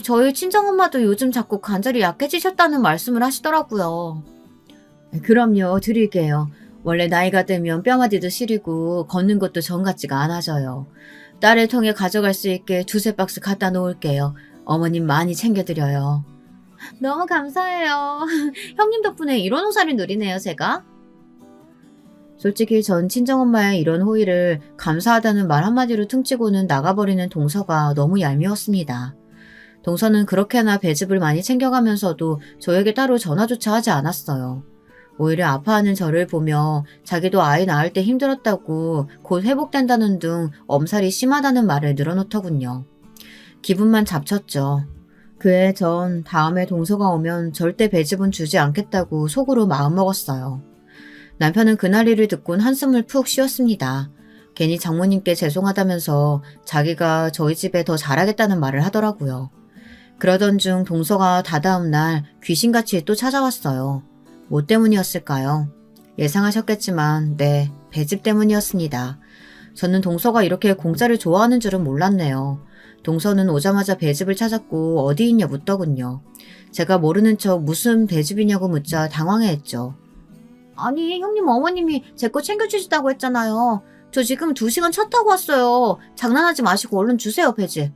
저희 친정엄마도 요즘 자꾸 관절이 약해지셨다는 말씀을 하시더라고요. 그럼요, 드릴게요. 원래 나이가 들면 뼈마디도 시리고 걷는 것도 전 같지가 않아져요. 딸의 통에 가져갈 수 있게 두세 박스 갖다 놓을게요. 어머님 많이 챙겨드려요. 너무 감사해요. 형님 덕분에 이런 호사를 누리네요, 제가. 솔직히 전 친정엄마의 이런 호의를 감사하다는 말 한마디로 퉁치고는 나가버리는 동서가 너무 얄미웠습니다. 동서는 그렇게나 배즙을 많이 챙겨가면서도 저에게 따로 전화조차 하지 않았어요. 오히려 아파하는 저를 보며 자기도 아이 낳을 때 힘들었다고 곧 회복된다는 등 엄살이 심하다는 말을 늘어놓더군요. 기분만 잡쳤죠. 그에 전 다음에 동서가 오면 절대 배즙은 주지 않겠다고 속으로 마음먹었어요. 남편은 그날 일을 듣곤 한숨을 푹 쉬었습니다. 괜히 장모님께 죄송하다면서 자기가 저희 집에 더 잘하겠다는 말을 하더라고요. 그러던 중 동서가 다다음 날 귀신같이 또 찾아왔어요. 뭐 때문이었을까요? 예상하셨겠지만 네, 배즙 때문이었습니다. 저는 동서가 이렇게 공짜를 좋아하는 줄은 몰랐네요. 동서는 오자마자 배즙을 찾았고 어디 있냐 묻더군요. 제가 모르는 척 무슨 배즙이냐고 묻자 당황해했죠. 아니, 형님 어머님이 제 거 챙겨주시다고 했잖아요. 저 지금 2시간 차 타고 왔어요. 장난하지 마시고 얼른 주세요, 배즙.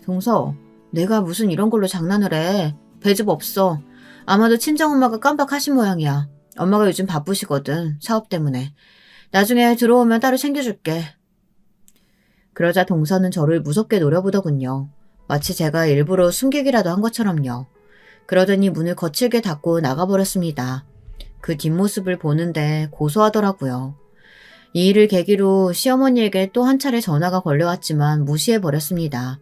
동서, 내가 무슨 이런 걸로 장난을 해. 배즙 없어. 아마도 친정엄마가 깜빡하신 모양이야. 엄마가 요즘 바쁘시거든, 사업 때문에. 나중에 들어오면 따로 챙겨줄게. 그러자 동서는 저를 무섭게 노려보더군요. 마치 제가 일부러 숨기기라도 한 것처럼요. 그러더니 문을 거칠게 닫고 나가버렸습니다. 그 뒷모습을 보는데 고소하더라고요. 이 일을 계기로 시어머니에게 또 한 차례 전화가 걸려왔지만 무시해버렸습니다.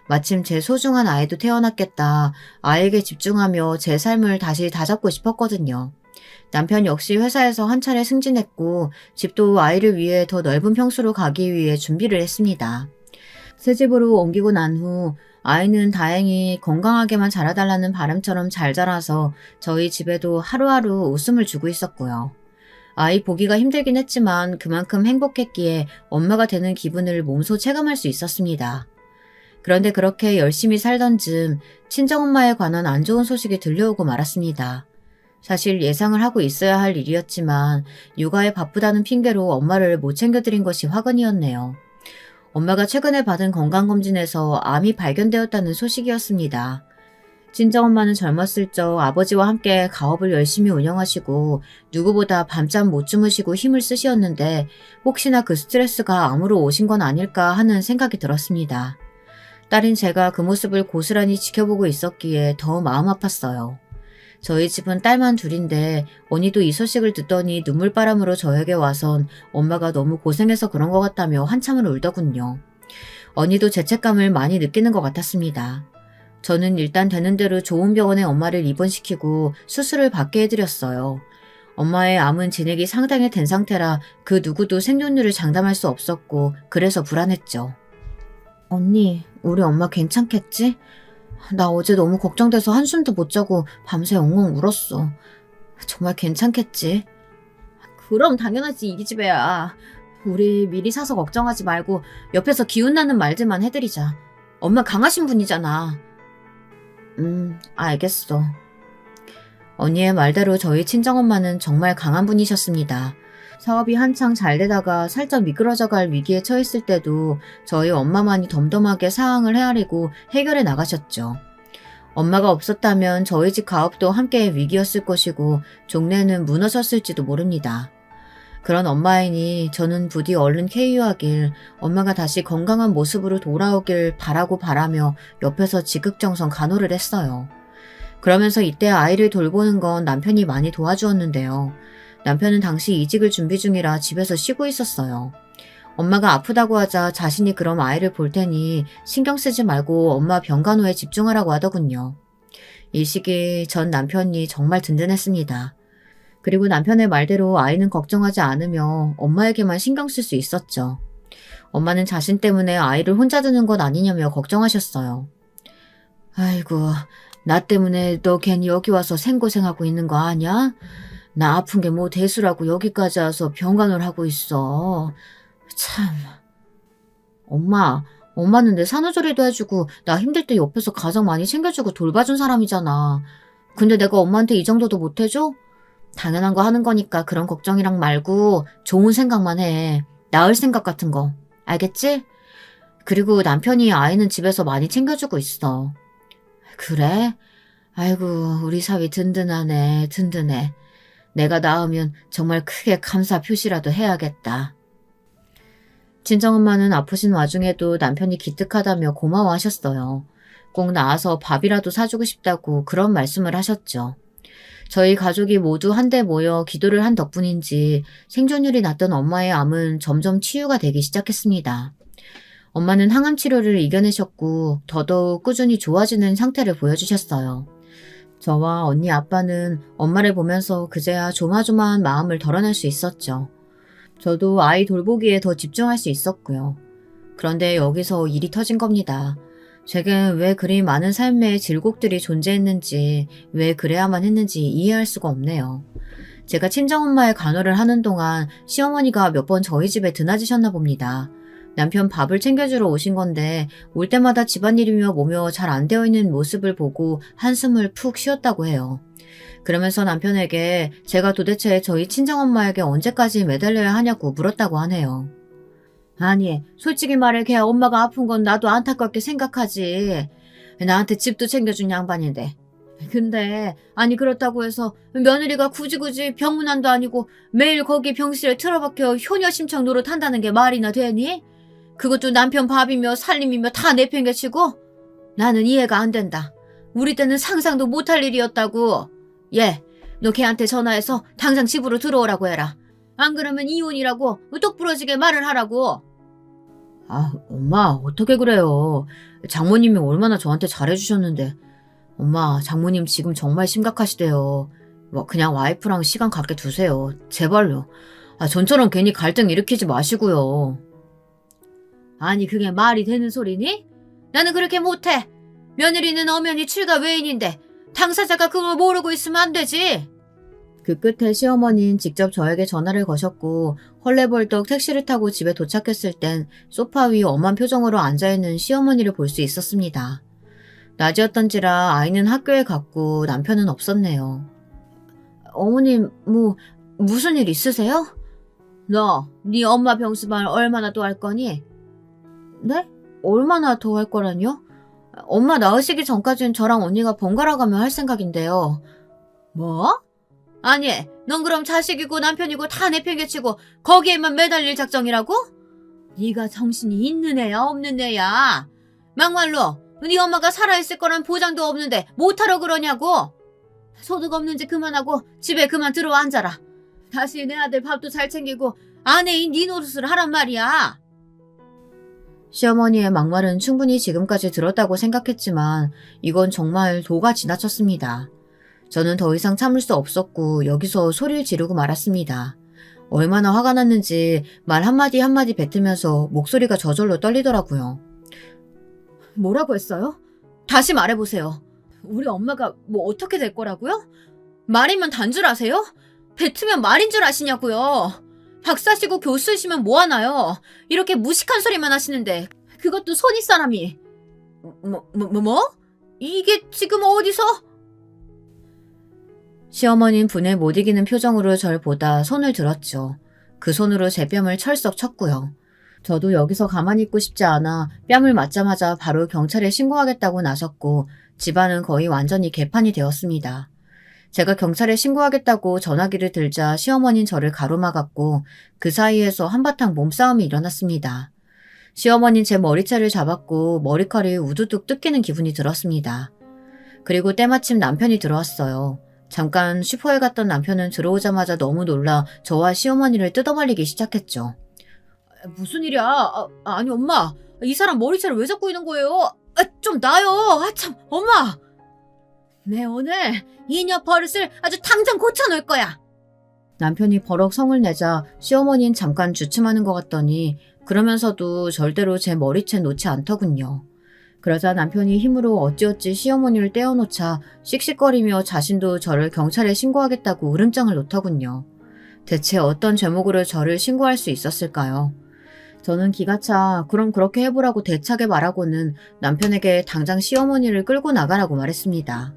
마침 제 소중한 아이도 태어났겠다. 아이에게 집중하며 제 삶을 다시 다잡고 싶었거든요. 남편 역시 회사에서 한 차례 승진했고 집도 아이를 위해 더 넓은 평수로 가기 위해 준비를 했습니다. 새 집으로 옮기고 난 후 아이는 다행히 건강하게만 자라달라는 바람처럼 잘 자라서 저희 집에도 하루하루 웃음을 주고 있었고요. 아이 보기가 힘들긴 했지만 그만큼 행복했기에 엄마가 되는 기분을 몸소 체감할 수 있었습니다. 그런데 그렇게 열심히 살던 즈음 친정엄마에 관한 안 좋은 소식이 들려오고 말았습니다. 사실 예상을 하고 있어야 할 일이었지만 육아에 바쁘다는 핑계로 엄마를 못 챙겨드린 것이 화근이었네요. 엄마가 최근에 받은 건강검진에서 암이 발견되었다는 소식이었습니다. 친정엄마는 젊었을 적 아버지와 함께 가업을 열심히 운영하시고 누구보다 밤잠 못 주무시고 힘을 쓰시었는데 혹시나 그 스트레스가 암으로 오신 건 아닐까 하는 생각이 들었습니다. 딸인 제가 그 모습을 고스란히 지켜보고 있었기에 더 마음 아팠어요. 저희 집은 딸만 둘인데 언니도 이 소식을 듣더니 눈물바람으로 저에게 와선 엄마가 너무 고생해서 그런 것 같다며 한참을 울더군요. 언니도 죄책감을 많이 느끼는 것 같았습니다. 저는 일단 되는 대로 좋은 병원에 엄마를 입원시키고 수술을 받게 해드렸어요. 엄마의 암은 진행이 상당히 된 상태라 그 누구도 생존율을 장담할 수 없었고 그래서 불안했죠. 언니, 우리 엄마 괜찮겠지? 나 어제 너무 걱정돼서 한숨도 못 자고 밤새 엉엉 울었어. 정말 괜찮겠지? 그럼 당연하지, 이 기집애야. 우리 미리 사서 걱정하지 말고 옆에서 기운나는 말들만 해드리자. 엄마 강하신 분이잖아. 알겠어. 언니의 말대로 저희 친정엄마는 정말 강한 분이셨습니다. 사업이 한창 잘 되다가 살짝 미끄러져 갈 위기에 처했을 때도 저희 엄마만이 덤덤하게 상황을 헤아리고 해결해 나가셨죠. 엄마가 없었다면 저희 집 가업도 함께 위기였을 것이고 종래는 무너졌을지도 모릅니다. 그런 엄마이니 저는 부디 얼른 쾌유하길, 엄마가 다시 건강한 모습으로 돌아오길 바라며 옆에서 지극정성 간호를 했어요. 그러면서 이때 아이를 돌보는 건 남편이 많이 도와주었는데요. 남편은 당시 이직을 준비 중이라 집에서 쉬고 있었어요. 엄마가 아프다고 하자 자신이 그럼 아이를 볼 테니 신경 쓰지 말고 엄마 병간호에 집중하라고 하더군요. 이 시기 전 남편이 정말 든든했습니다. 그리고 남편의 말대로 아이는 걱정하지 않으며 엄마에게만 신경 쓸 수 있었죠. 엄마는 자신 때문에 아이를 혼자 두는 것 아니냐며 걱정하셨어요. 아이고, 나 때문에 너 괜히 여기 와서 생고생하고 있는 거 아냐? 나 아픈 게 뭐 대수라고 여기까지 와서 병간호를 하고 있어. 참. 엄마는 내 산후조리도 해주고 나 힘들 때 옆에서 가장 많이 챙겨주고 돌봐준 사람이잖아. 근데 내가 엄마한테 이 정도도 못해줘? 당연한 거 하는 거니까 그런 걱정이랑 말고 좋은 생각만 해. 나을 생각 같은 거. 알겠지? 그리고 남편이 아이는 집에서 많이 챙겨주고 있어. 그래? 아이고, 우리 사위 든든하네, 든든해. 내가 낳으면 정말 크게 감사 표시라도 해야겠다. 친정엄마는 아프신 와중에도 남편이 기특하다며 고마워하셨어요. 꼭 나와서 밥이라도 사주고 싶다고 그런 말씀을 하셨죠. 저희 가족이 모두 한데 모여 기도를 한 덕분인지 생존율이 낮던 엄마의 암은 점점 치유가 되기 시작했습니다. 엄마는 항암 치료를 이겨내셨고 더더욱 꾸준히 좋아지는 상태를 보여주셨어요. 저와 언니 아빠는 엄마를 보면서 그제야 조마조마한 마음을 덜어낼 수 있었죠. 저도 아이 돌보기에 더 집중할 수 있었고요. 그런데 여기서 일이 터진 겁니다. 제겐 왜 그리 많은 삶의 질곡들이 존재했는지, 왜 그래야만 했는지 이해할 수가 없네요. 제가 친정엄마의 간호를 하는 동안 시어머니가 몇 번 저희 집에 드나지셨나 봅니다. 남편 밥을 챙겨주러 오신 건데 올 때마다 집안일이며 뭐며 잘 안 되어 있는 모습을 보고 한숨을 푹 쉬었다고 해요. 그러면서 남편에게 제가 도대체 저희 친정엄마에게 언제까지 매달려야 하냐고 물었다고 하네요. 아니, 솔직히 말해 걔 엄마가 아픈 건 나도 안타깝게 생각하지. 나한테 집도 챙겨준 양반인데. 근데 아니 그렇다고 해서 며느리가 굳이 병문안도 아니고 매일 거기 병실에 틀어박혀 효녀심청 노릇한다는 게 말이나 되니? 그것도 남편 밥이며 살림이며 다 내팽개치고? 나는 이해가 안 된다. 우리 때는 상상도 못할 일이었다고. 얘, 너 걔한테 전화해서 당장 집으로 들어오라고 해라. 안 그러면 이혼이라고 똑부러지게 말을 하라고. 아, 엄마 어떻게 그래요. 장모님이 얼마나 저한테 잘해주셨는데. 엄마, 장모님 지금 정말 심각하시대요. 그냥 와이프랑 시간 갖게 두세요. 제발요. 전처럼 괜히 갈등 일으키지 마시고요. 아니 그게 말이 되는 소리니? 나는 그렇게 못해. 며느리는 엄연히 출가 외인인데 당사자가 그걸 모르고 있으면 안 되지. 그 끝에 시어머니는 직접 저에게 전화를 거셨고 헐레벌떡 택시를 타고 집에 도착했을 땐 소파 위 엄한 표정으로 앉아있는 시어머니를 볼 수 있었습니다. 낮이었던지라 아이는 학교에 갔고 남편은 없었네요. 어머님, 무슨 일 있으세요? 너, 네 엄마 병수발 얼마나 더 할 거니? 네? 얼마나 더 할 거라뇨? 엄마 나으시기 전까지는 저랑 언니가 번갈아 가며 할 생각인데요. 뭐? 아니, 넌 그럼 자식이고 남편이고 다 내팽개치고 거기에만 매달릴 작정이라고? 네가 정신이 있는 애야 없는 애야? 막말로 네 엄마가 살아있을 거란 보장도 없는데 못하러 그러냐고? 소득 없는지 그만하고 집에 그만 들어와 앉아라. 다시 내 아들 밥도 잘 챙기고 아내인 네 노릇을 하란 말이야. 시어머니의 막말은 충분히 지금까지 들었다고 생각했지만 이건 정말 도가 지나쳤습니다. 저는 더 이상 참을 수 없었고 여기서 소리를 지르고 말았습니다. 얼마나 화가 났는지 말 한마디 한마디 뱉으면서 목소리가 저절로 떨리더라고요. 뭐라고 했어요? 다시 말해보세요. 우리 엄마가 뭐 어떻게 될 거라고요? 말이면 단줄 아세요? 뱉으면 말인 줄 아시냐고요. 박사시고 교수시면 뭐하나요? 이렇게 무식한 소리만 하시는데 그것도 손윗 사람이. 뭐? 이게 지금 어디서? 시어머니는 분에 못 이기는 표정으로 절 보다 손을 들었죠. 그 손으로 제 뺨을 철썩 쳤고요. 저도 여기서 가만히 있고 싶지 않아 뺨을 맞자마자 바로 경찰에 신고하겠다고 나섰고 집안은 거의 완전히 개판이 되었습니다. 제가 경찰에 신고하겠다고 전화기를 들자 시어머니는 저를 가로막았고 그 사이에서 한바탕 몸싸움이 일어났습니다. 시어머니는 제 머리채를 잡았고 머리칼이 우두둑 뜯기는 기분이 들었습니다. 그리고 때마침 남편이 들어왔어요. 잠깐 슈퍼에 갔던 남편은 들어오자마자 너무 놀라 저와 시어머니를 뜯어말리기 시작했죠. 무슨 일이야? 아니 엄마, 이 사람 머리채를 왜 잡고 있는 거예요? 좀 놔요. 참 엄마. 내 오늘 이녀 버릇을 아주 당장 고쳐놓을 거야. 남편이 버럭 성을 내자 시어머니는 잠깐 주춤하는 것 같더니 그러면서도 절대로 제 머리채 놓지 않더군요. 그러자 남편이 힘으로 어찌어찌 시어머니를 떼어놓자 씩씩거리며 자신도 저를 경찰에 신고하겠다고 으름장을 놓더군요. 대체 어떤 제목으로 저를 신고할 수 있었을까요? 저는 기가 차 그럼 그렇게 해보라고 대차게 말하고는 남편에게 당장 시어머니를 끌고 나가라고 말했습니다.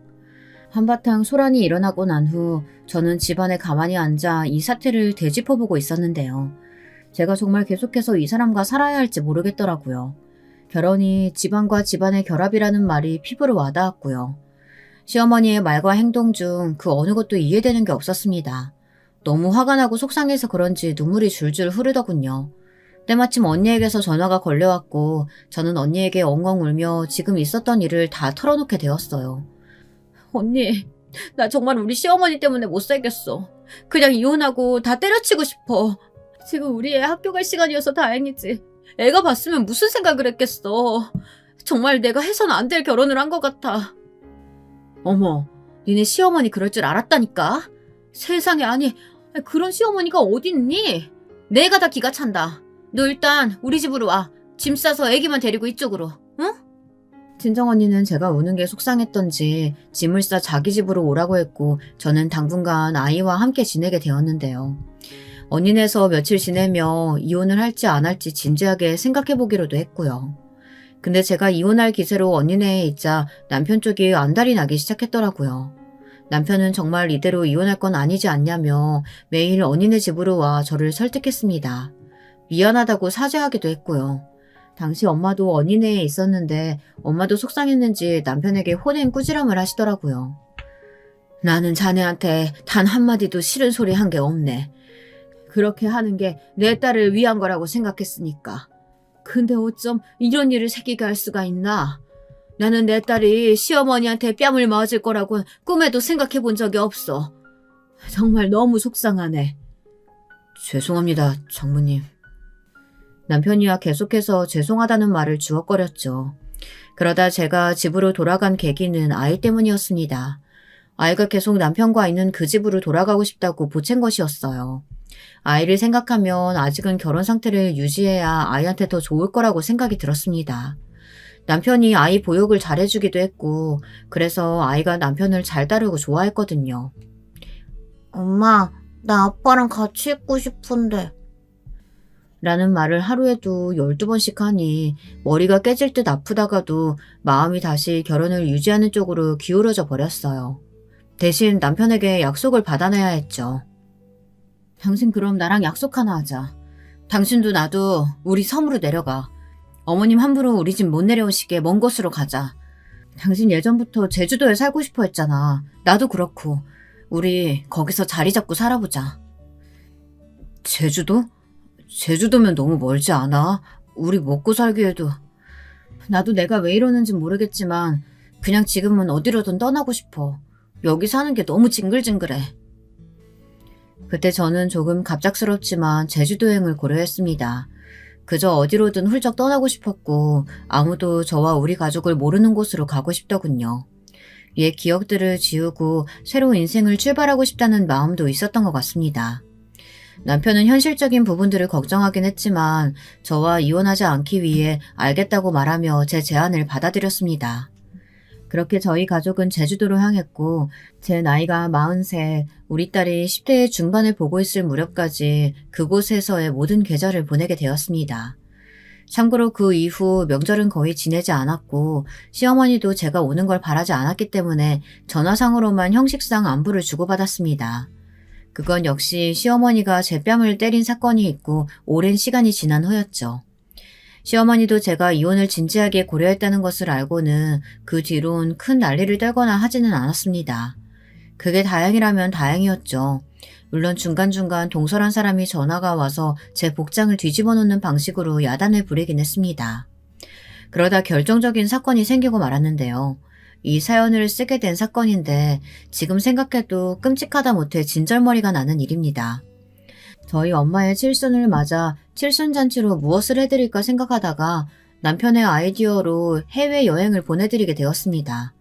한바탕 소란이 일어나고 난 후 저는 집안에 가만히 앉아 이 사태를 되짚어보고 있었는데요. 제가 정말 계속해서 이 사람과 살아야 할지 모르겠더라고요. 결혼이 집안과 집안의 결합이라는 말이 피부로 와닿았고요. 시어머니의 말과 행동 중 그 어느 것도 이해되는 게 없었습니다. 너무 화가 나고 속상해서 그런지 눈물이 줄줄 흐르더군요. 때마침 언니에게서 전화가 걸려왔고 저는 언니에게 엉엉 울며 지금 있었던 일을 다 털어놓게 되었어요. 언니, 나 정말 우리 시어머니 때문에 못 살겠어. 그냥 이혼하고 다 때려치고 싶어. 지금 우리 애 학교 갈 시간이어서 다행이지. 애가 봤으면 무슨 생각을 했겠어. 정말 내가 해서는 안 될 결혼을 한 것 같아. 어머, 니네 시어머니 그럴 줄 알았다니까. 세상에, 아니 그런 시어머니가 어딨니? 내가 다 기가 찬다. 너 일단 우리 집으로 와. 짐 싸서 애기만 데리고 이쪽으로, 응? 친정언니는 제가 우는 게 속상했던지 짐을 싸 자기 집으로 오라고 했고 저는 당분간 아이와 함께 지내게 되었는데요. 언니네서 며칠 지내며 이혼을 할지 안 할지 진지하게 생각해보기로도 했고요. 근데 제가 이혼할 기세로 언니네에 있자 남편 쪽이 안달이 나기 시작했더라고요. 남편은 정말 이대로 이혼할 건 아니지 않냐며 매일 언니네 집으로 와 저를 설득했습니다. 미안하다고 사죄하기도 했고요. 당시 엄마도 언니네에 있었는데 엄마도 속상했는지 남편에게 호된 꾸지람을 하시더라고요. 나는 자네한테 단 한마디도 싫은 소리 한 게 없네. 그렇게 하는 게 내 딸을 위한 거라고 생각했으니까. 근데 어쩜 이런 일을 새끼게 할 수가 있나? 나는 내 딸이 시어머니한테 뺨을 맞을 거라고 꿈에도 생각해 본 적이 없어. 정말 너무 속상하네. 죄송합니다, 장모님. 남편이야 계속해서 죄송하다는 말을 주워거렸죠. 그러다 제가 집으로 돌아간 계기는 아이 때문이었습니다. 아이가 계속 남편과 있는 그 집으로 돌아가고 싶다고 보챈 것이었어요. 아이를 생각하면 아직은 결혼 상태를 유지해야 아이한테 더 좋을 거라고 생각이 들었습니다. 남편이 아이 보육을 잘해주기도 했고 그래서 아이가 남편을 잘 따르고 좋아했거든요. 엄마, 나 아빠랑 같이 있고 싶은데. 라는 말을 하루에도 12번씩 하니 머리가 깨질 듯 아프다가도 마음이 다시 결혼을 유지하는 쪽으로 기울어져 버렸어요. 대신 남편에게 약속을 받아내야 했죠. 당신 그럼 나랑 약속 하나 하자. 당신도 나도 우리 섬으로 내려가. 어머님 함부로 우리 집 못 내려오시게 먼 곳으로 가자. 당신 예전부터 제주도에 살고 싶어 했잖아. 나도 그렇고. 우리 거기서 자리 잡고 살아보자. 제주도? 제주도면 너무 멀지 않아? 우리 먹고 살기에도. 나도 내가 왜 이러는지 모르겠지만 그냥 지금은 어디로든 떠나고 싶어. 여기 사는 게 너무 징글징글해. 그때 저는 조금 갑작스럽지만 제주도 여행을 고려했습니다. 그저 어디로든 훌쩍 떠나고 싶었고 아무도 저와 우리 가족을 모르는 곳으로 가고 싶더군요. 옛 기억들을 지우고 새로운 인생을 출발하고 싶다는 마음도 있었던 것 같습니다. 남편은 현실적인 부분들을 걱정하긴 했지만 저와 이혼하지 않기 위해 알겠다고 말하며 제 제안을 받아들였습니다. 그렇게 저희 가족은 제주도로 향했고 제 나이가 43, 우리 딸이 10대의 중반을 보고 있을 무렵까지 그곳에서의 모든 계절을 보내게 되었습니다. 참고로 그 이후 명절은 거의 지내지 않았고 시어머니도 제가 오는 걸 바라지 않았기 때문에 전화상으로만 형식상 안부를 주고받았습니다. 그건 역시 시어머니가 제 뺨을 때린 사건이 있고 오랜 시간이 지난 후였죠. 시어머니도 제가 이혼을 진지하게 고려했다는 것을 알고는 그 뒤론 큰 난리를 떨거나 하지는 않았습니다. 그게 다행이라면 다행이었죠. 물론 중간중간 동설한 사람이 전화가 와서 제 복장을 뒤집어 놓는 방식으로 야단을 부리긴 했습니다. 그러다 결정적인 사건이 생기고 말았는데요. 이 사연을 쓰게 된 사건인데 지금 생각해도 끔찍하다 못해 진절머리가 나는 일입니다. 저희 엄마의 칠순을 맞아 칠순잔치로 무엇을 해드릴까 생각하다가 남편의 아이디어로 해외여행을 보내드리게 되었습니다.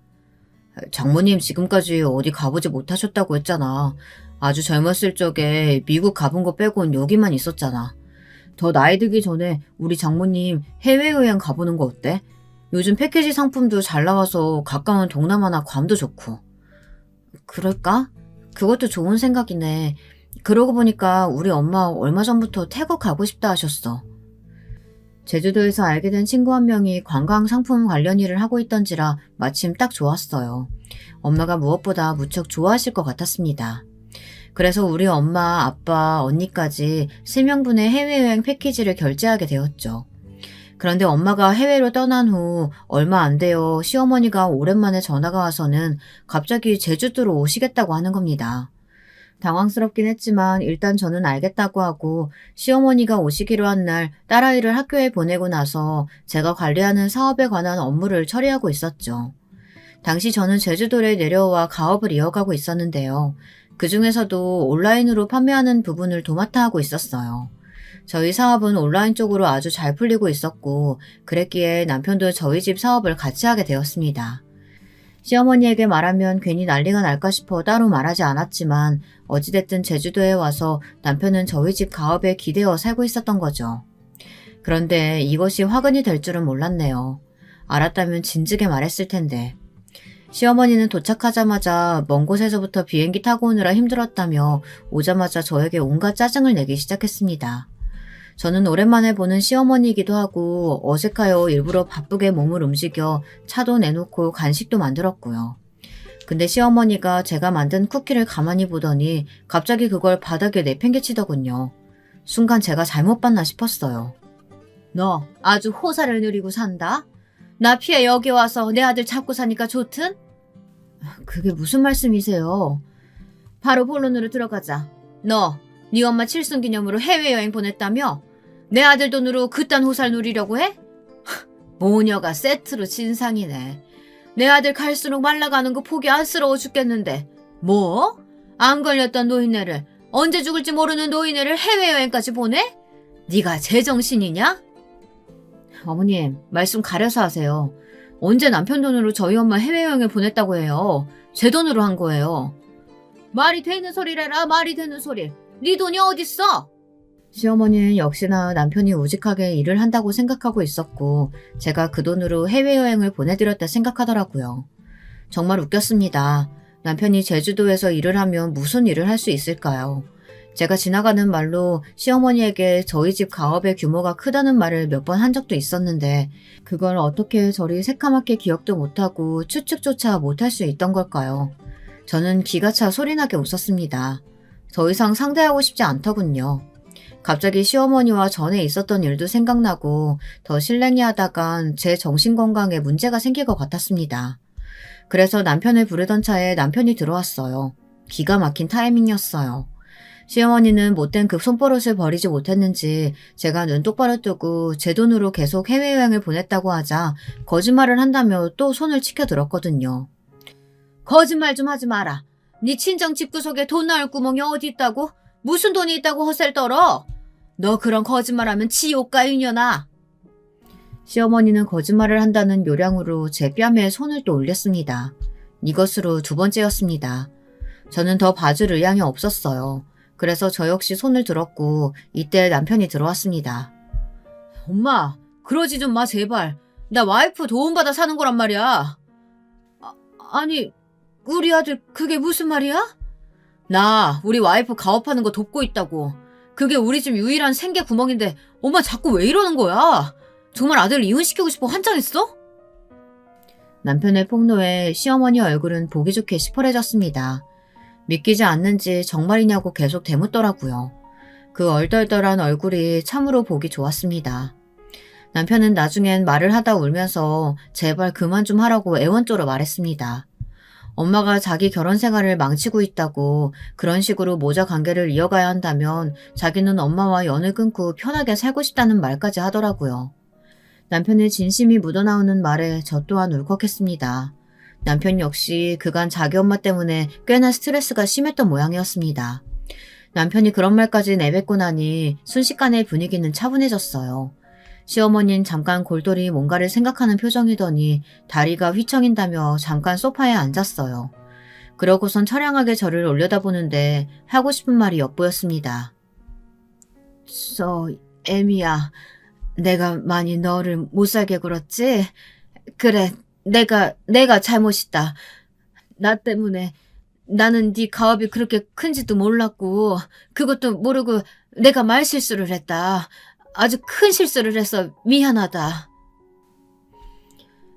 장모님 지금까지 어디 가보지 못하셨다고 했잖아. 아주 젊었을 적에 미국 가본 거 빼곤 여기만 있었잖아. 더 나이 들기 전에 우리 장모님 해외여행 가보는 거 어때? 요즘 패키지 상품도 잘 나와서 가까운 동남아나 괌도 좋고. 그럴까? 그것도 좋은 생각이네. 그러고 보니까 우리 엄마 얼마 전부터 태국 가고 싶다 하셨어. 제주도에서 알게 된 친구 한 명이 관광 상품 관련 일을 하고 있던지라 마침 딱 좋았어요. 엄마가 무엇보다 무척 좋아하실 것 같았습니다. 그래서 우리 엄마, 아빠, 언니까지 3명분의 해외여행 패키지를 결제하게 되었죠. 그런데 엄마가 해외로 떠난 후 얼마 안 되어 시어머니가 오랜만에 전화가 와서는 갑자기 제주도로 오시겠다고 하는 겁니다. 당황스럽긴 했지만 일단 저는 알겠다고 하고 시어머니가 오시기로 한 날 딸아이를 학교에 보내고 나서 제가 관리하는 사업에 관한 업무를 처리하고 있었죠. 당시 저는 제주도에 내려와 가업을 이어가고 있었는데요. 그 중에서도 온라인으로 판매하는 부분을 도맡아 하고 있었어요. 저희 사업은 온라인 쪽으로 아주 잘 풀리고 있었고 그랬기에 남편도 저희 집 사업을 같이 하게 되었습니다. 시어머니에게 말하면 괜히 난리가 날까 싶어 따로 말하지 않았지만 어찌됐든 제주도에 와서 남편은 저희 집 가업에 기대어 살고 있었던 거죠. 그런데 이것이 화근이 될 줄은 몰랐네요. 알았다면 진즉에 말했을 텐데. 시어머니는 도착하자마자 먼 곳에서부터 비행기 타고 오느라 힘들었다며 오자마자 저에게 온갖 짜증을 내기 시작했습니다. 저는 오랜만에 보는 시어머니이기도 하고 어색하여 일부러 바쁘게 몸을 움직여 차도 내놓고 간식도 만들었고요. 근데 시어머니가 제가 만든 쿠키를 가만히 보더니 갑자기 그걸 바닥에 내팽개치더군요. 순간 제가 잘못 봤나 싶었어요. 너 아주 호사를 누리고 산다? 나 피해 여기 와서 내 아들 잡고 사니까 좋든? 그게 무슨 말씀이세요? 바로 본론으로 들어가자. 너, 네 엄마 칠순기념으로 해외여행 보냈다며? 내 아들 돈으로 그딴 호사를 누리려고 해? 모녀가 세트로 진상이네. 내 아들 갈수록 말라가는 거 보기 안쓰러워 죽겠는데. 뭐? 안 걸렸던 노인네를, 언제 죽을지 모르는 노인네를 해외여행까지 보내? 네가 제정신이냐? 어머님, 말씀 가려서 하세요. 언제 남편 돈으로 저희 엄마 해외여행을 보냈다고 해요. 제 돈으로 한 거예요. 말이 되는 소리래라, 말이 되는 소리. 네 돈이 어딨어? 시어머니는 역시나 남편이 우직하게 일을 한다고 생각하고 있었고 제가 그 돈으로 해외여행을 보내드렸다 생각하더라고요. 정말 웃겼습니다. 남편이 제주도에서 일을 하면 무슨 일을 할 수 있을까요? 제가 지나가는 말로 시어머니에게 저희 집 가업의 규모가 크다는 말을 몇 번 한 적도 있었는데 그걸 어떻게 저리 새까맣게 기억도 못하고 추측조차 못할 수 있던 걸까요? 저는 기가 차 소리나게 웃었습니다. 더 이상 상대하고 싶지 않더군요. 갑자기 시어머니와 전에 있었던 일도 생각나고 더 실랭이 하다간 제 정신건강에 문제가 생길 것 같았습니다. 그래서 남편을 부르던 차에 남편이 들어왔어요. 기가 막힌 타이밍이었어요. 시어머니는 못된 그 손버릇을 버리지 못했는지 제가 눈 똑바로 뜨고 제 돈으로 계속 해외여행을 보냈다고 하자 거짓말을 한다며 또 손을 치켜들었거든요. 거짓말 좀 하지 마라. 네 친정 집구석에 돈 나올 구멍이 어디 있다고? 무슨 돈이 있다고 헛살 떨어? 너 그런 거짓말하면 지옥 가 이년아. 시어머니는 거짓말을 한다는 요량으로 제 뺨에 손을 또 올렸습니다. 이것으로 두 번째였습니다. 저는 더 봐줄 의향이 없었어요. 그래서 저 역시 손을 들었고 이때 남편이 들어왔습니다. 엄마, 그러지 좀 마 제발. 나 와이프 도움받아 사는 거란 말이야. 아니, 우리 아들 그게 무슨 말이야? 나 우리 와이프 가업하는 거 돕고 있다고. 그게 우리 집 유일한 생계 구멍인데 엄마 자꾸 왜 이러는 거야? 정말 아들 이혼시키고 싶어 환장했어? 남편의 폭로에 시어머니 얼굴은 보기 좋게 시퍼래졌습니다. 믿기지 않는지 정말이냐고 계속 되묻더라고요. 그 얼떨떨한 얼굴이 참으로 보기 좋았습니다. 남편은 나중엔 말을 하다 울면서 제발 그만 좀 하라고 애원조로 말했습니다. 엄마가 자기 결혼 생활을 망치고 있다고 그런 식으로 모자 관계를 이어가야 한다면 자기는 엄마와 연을 끊고 편하게 살고 싶다는 말까지 하더라고요. 남편의 진심이 묻어나오는 말에 저 또한 울컥했습니다. 남편 역시 그간 자기 엄마 때문에 꽤나 스트레스가 심했던 모양이었습니다. 남편이 그런 말까지 내뱉고 나니 순식간에 분위기는 차분해졌어요. 시어머니는 잠깐 골똘히 뭔가를 생각하는 표정이더니 다리가 휘청인다며 잠깐 소파에 앉았어요. 그러고선 처량하게 저를 올려다보는데 하고 싶은 말이 엿보였습니다. 애미야, 내가 많이 너를 못살게 굴었지? 그래, 내가 잘못이다. 나 때문에 나는 네 가업이 그렇게 큰지도 몰랐고 그것도 모르고 내가 말실수를 했다. 아주 큰 실수를 해서 미안하다.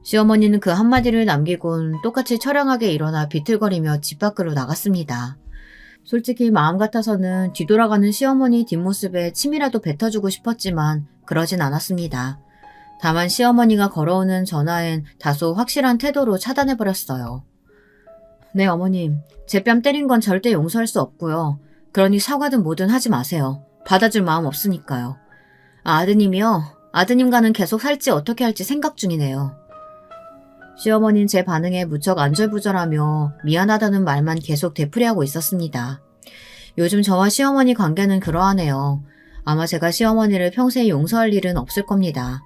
시어머니는 그 한마디를 남기곤 똑같이 처량하게 일어나 비틀거리며 집 밖으로 나갔습니다. 솔직히 마음 같아서는 뒤돌아가는 시어머니 뒷모습에 침이라도 뱉어주고 싶었지만 그러진 않았습니다. 다만 시어머니가 걸어오는 전화엔 다소 확실한 태도로 차단해버렸어요. 네, 어머님. 제 뺨 때린 건 절대 용서할 수 없고요. 그러니 사과든 뭐든 하지 마세요. 받아줄 마음 없으니까요. 아드님이요? 아드님과는 계속 살지 어떻게 할지 생각 중이네요. 시어머니는 제 반응에 무척 안절부절하며 미안하다는 말만 계속 되풀이하고 있었습니다. 요즘 저와 시어머니 관계는 그러하네요. 아마 제가 시어머니를 평생 용서할 일은 없을 겁니다.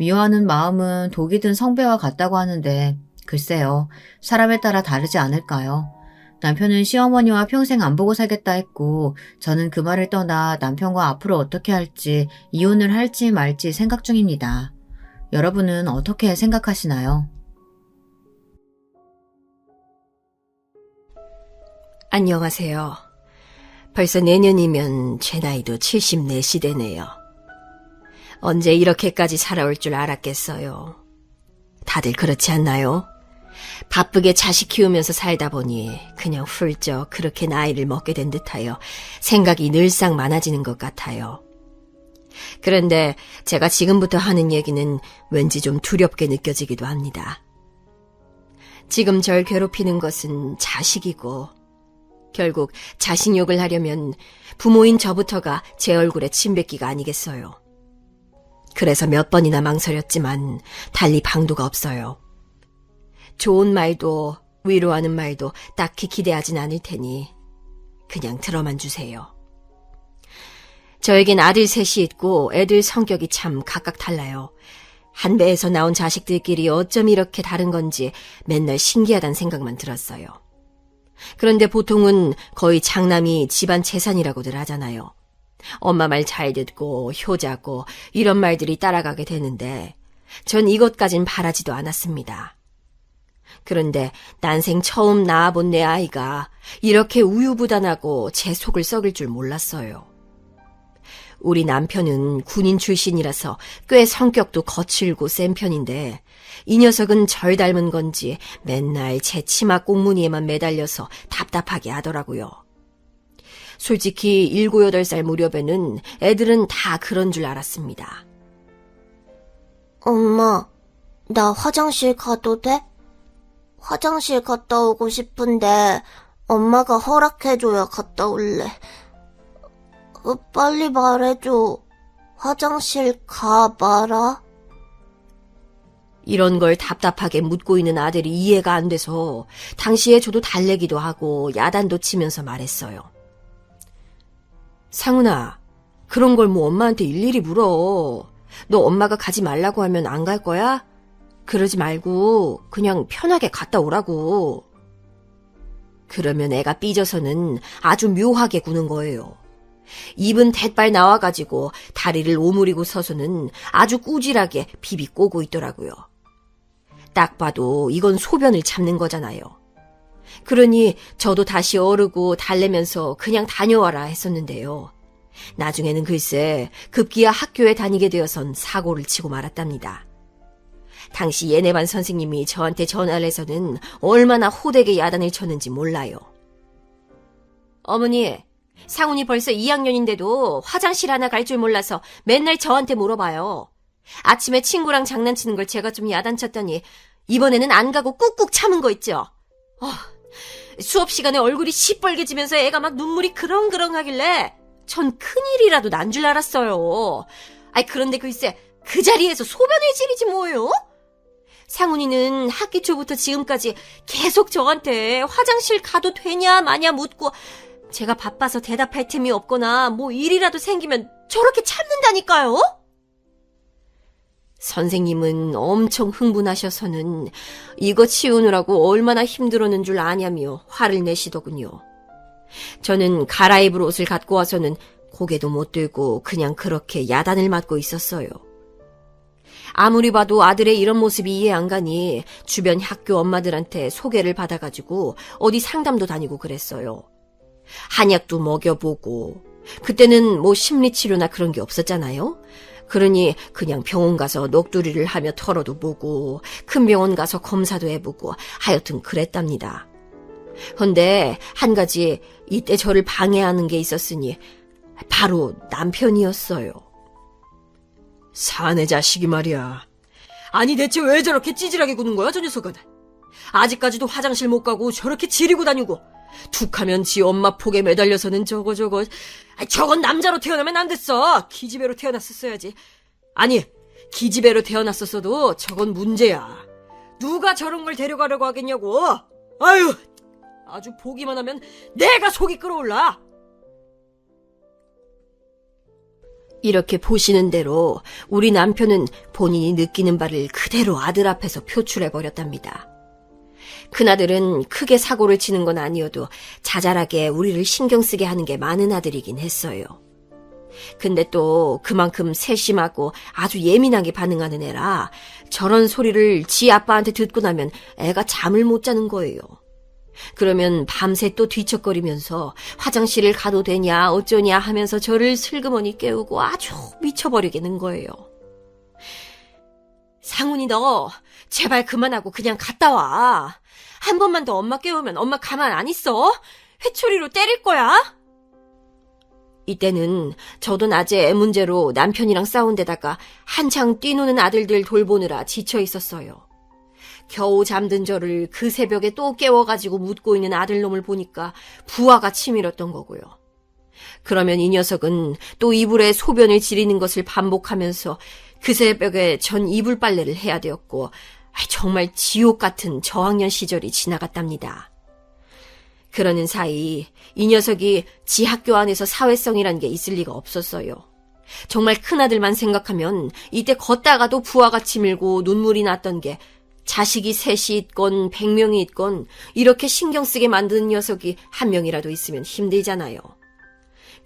미워하는 마음은 독이 든 성배와 같다고 하는데 글쎄요. 사람에 따라 다르지 않을까요? 남편은 시어머니와 평생 안 보고 살겠다 했고 저는 그 말을 떠나 남편과 앞으로 어떻게 할지 이혼을 할지 말지 생각 중입니다. 여러분은 어떻게 생각하시나요? 안녕하세요. 벌써 내년이면 제 나이도 74시 되네요. 언제 이렇게까지 살아올 줄 알았겠어요. 다들 그렇지 않나요? 바쁘게 자식 키우면서 살다 보니 그냥 훌쩍 그렇게 나이를 먹게 된 듯하여 생각이 늘상 많아지는 것 같아요. 그런데 제가 지금부터 하는 얘기는 왠지 좀 두렵게 느껴지기도 합니다. 지금 절 괴롭히는 것은 자식이고 결국 자식 욕을 하려면 부모인 저부터가 제 얼굴에 침 뱉기가 아니겠어요. 그래서 몇 번이나 망설였지만 달리 방도가 없어요. 좋은 말도 위로하는 말도 딱히 기대하진 않을 테니 그냥 들어만 주세요. 저에겐 아들 셋이 있고 애들 성격이 참 각각 달라요. 한 배에서 나온 자식들끼리 어쩜 이렇게 다른 건지 맨날 신기하다는 생각만 들었어요. 그런데 보통은 거의 장남이 집안 재산이라고들 하잖아요. 엄마 말 잘 듣고 효자고 이런 말들이 따라가게 되는데 전 이것까진 바라지도 않았습니다. 그런데 난생 처음 낳아본 내 아이가 이렇게 우유부단하고 제 속을 썩일 줄 몰랐어요. 우리 남편은 군인 출신이라서 꽤 성격도 거칠고 센 편인데 이 녀석은 절 닮은 건지 맨날 제 치마 꽁무니에만 매달려서 답답하게 하더라고요. 솔직히 7, 8살 무렵에는 애들은 다 그런 줄 알았습니다. 엄마, 나 화장실 가도 돼? 화장실 갔다 오고 싶은데 엄마가 허락해줘야 갔다 올래. 빨리 말해줘. 화장실 가봐라. 이런 걸 답답하게 묻고 있는 아들이 이해가 안 돼서 당시에 저도 달래기도 하고 야단도 치면서 말했어요. 상훈아, 그런 걸 뭐 엄마한테 일일이 물어. 너 엄마가 가지 말라고 하면 안 갈 거야? 그러지 말고 그냥 편하게 갔다 오라고. 그러면 애가 삐져서는 아주 묘하게 구는 거예요. 입은 대빨 나와가지고 다리를 오므리고 서서는 아주 꾸질하게 비비 꼬고 있더라고요. 딱 봐도 이건 소변을 참는 거잖아요. 그러니 저도 다시 어르고 달래면서 그냥 다녀와라 했었는데요. 나중에는 글쎄 급기야 학교에 다니게 되어선 사고를 치고 말았답니다. 당시 얘네반 선생님이 저한테 전화를 해서는 얼마나 호되게 야단을 쳤는지 몰라요. 어머니, 상훈이 벌써 2학년인데도 화장실 하나 갈 줄 몰라서 맨날 저한테 물어봐요. 아침에 친구랑 장난치는 걸 제가 좀 야단쳤더니 이번에는 안 가고 꾹꾹 참은 거 있죠. 수업 시간에 얼굴이 시뻘개지면서 애가 막 눈물이 그렁그렁 하길래 전 큰일이라도 난 줄 알았어요. 그런데 글쎄 그 자리에서 소변을 지리지 뭐예요? 상훈이는 학기 초부터 지금까지 계속 저한테 화장실 가도 되냐 마냐 묻고 제가 바빠서 대답할 틈이 없거나 뭐 일이라도 생기면 저렇게 참는다니까요? 선생님은 엄청 흥분하셔서는 이거 치우느라고 얼마나 힘들었는 줄 아냐며 화를 내시더군요. 저는 갈아입을 옷을 갖고 와서는 고개도 못 들고 그냥 그렇게 야단을 맞고 있었어요. 아무리 봐도 아들의 이런 모습이 이해 안 가니 주변 학교 엄마들한테 소개를 받아가지고 어디 상담도 다니고 그랬어요. 한약도 먹여보고 그때는 뭐 심리치료나 그런 게 없었잖아요. 그러니 그냥 병원 가서 넋두리를 하며 털어도 보고 큰 병원 가서 검사도 해보고 하여튼 그랬답니다. 헌데 한 가지 이때 저를 방해하는 게 있었으니 바로 남편이었어요. 사내 자식이 말이야. 아니 대체 왜 저렇게 찌질하게 구는 거야 저 녀석은. 아직까지도 화장실 못 가고 저렇게 지리고 다니고 툭하면 지 엄마 폭에 매달려서는 저건 남자로 태어나면 안 됐어. 기집애로 태어났었어야지. 아니 기집애로 태어났었어도 저건 문제야. 누가 저런 걸 데려가려고 하겠냐고. 아유, 아주 보기만 하면 내가 속이 끓어올라. 이렇게 보시는 대로 우리 남편은 본인이 느끼는 바를 그대로 아들 앞에서 표출해버렸답니다. 큰아들은 크게 사고를 치는 건 아니어도 자잘하게 우리를 신경 쓰게 하는 게 많은 아들이긴 했어요. 근데 또 그만큼 세심하고 아주 예민하게 반응하는 애라 저런 소리를 지 아빠한테 듣고 나면 애가 잠을 못 자는 거예요. 그러면 밤새 또 뒤척거리면서 화장실을 가도 되냐 어쩌냐 하면서 저를 슬그머니 깨우고 아주 미쳐버리겠는 거예요. 상훈이 너 제발 그만하고 그냥 갔다 와. 한 번만 더 엄마 깨우면 엄마 가만 안 있어. 회초리로 때릴 거야. 이때는 저도 낮에 애 문제로 남편이랑 싸운 데다가 한창 뛰노는 아들들 돌보느라 지쳐 있었어요. 겨우 잠든 저를 그 새벽에 또 깨워가지고 묻고 있는 아들놈을 보니까 부하가 치밀었던 거고요. 그러면 이 녀석은 또 이불에 소변을 지리는 것을 반복하면서 그 새벽에 전 이불 빨래를 해야 되었고 정말 지옥 같은 저학년 시절이 지나갔답니다. 그러는 사이 이 녀석이 지 학교 안에서 사회성이란 게 있을 리가 없었어요. 정말 큰아들만 생각하면 이때 걷다가도 부하가 치밀고 눈물이 났던 게 자식이 셋이 있건 100명이 있건 이렇게 신경 쓰게 만드는 녀석이 한 명이라도 있으면 힘들잖아요.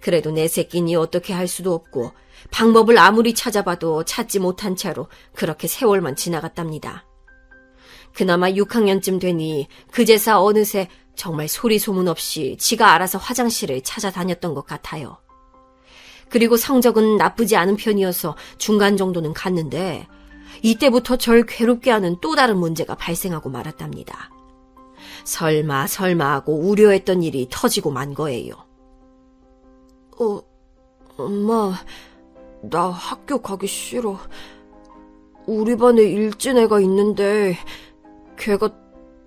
그래도 내 새끼니 어떻게 할 수도 없고 방법을 아무리 찾아봐도 찾지 못한 채로 그렇게 세월만 지나갔답니다. 그나마 6학년쯤 되니 그제서 어느새 정말 소리 소문 없이 지가 알아서 화장실을 찾아다녔던 것 같아요. 그리고 성적은 나쁘지 않은 편이어서 중간 정도는 갔는데 이때부터 절 괴롭게 하는 또 다른 문제가 발생하고 말았답니다. 설마 하고 우려했던 일이 터지고 만 거예요. 엄마, 나 학교 가기 싫어. 우리 반에 일진 애가 있는데 걔가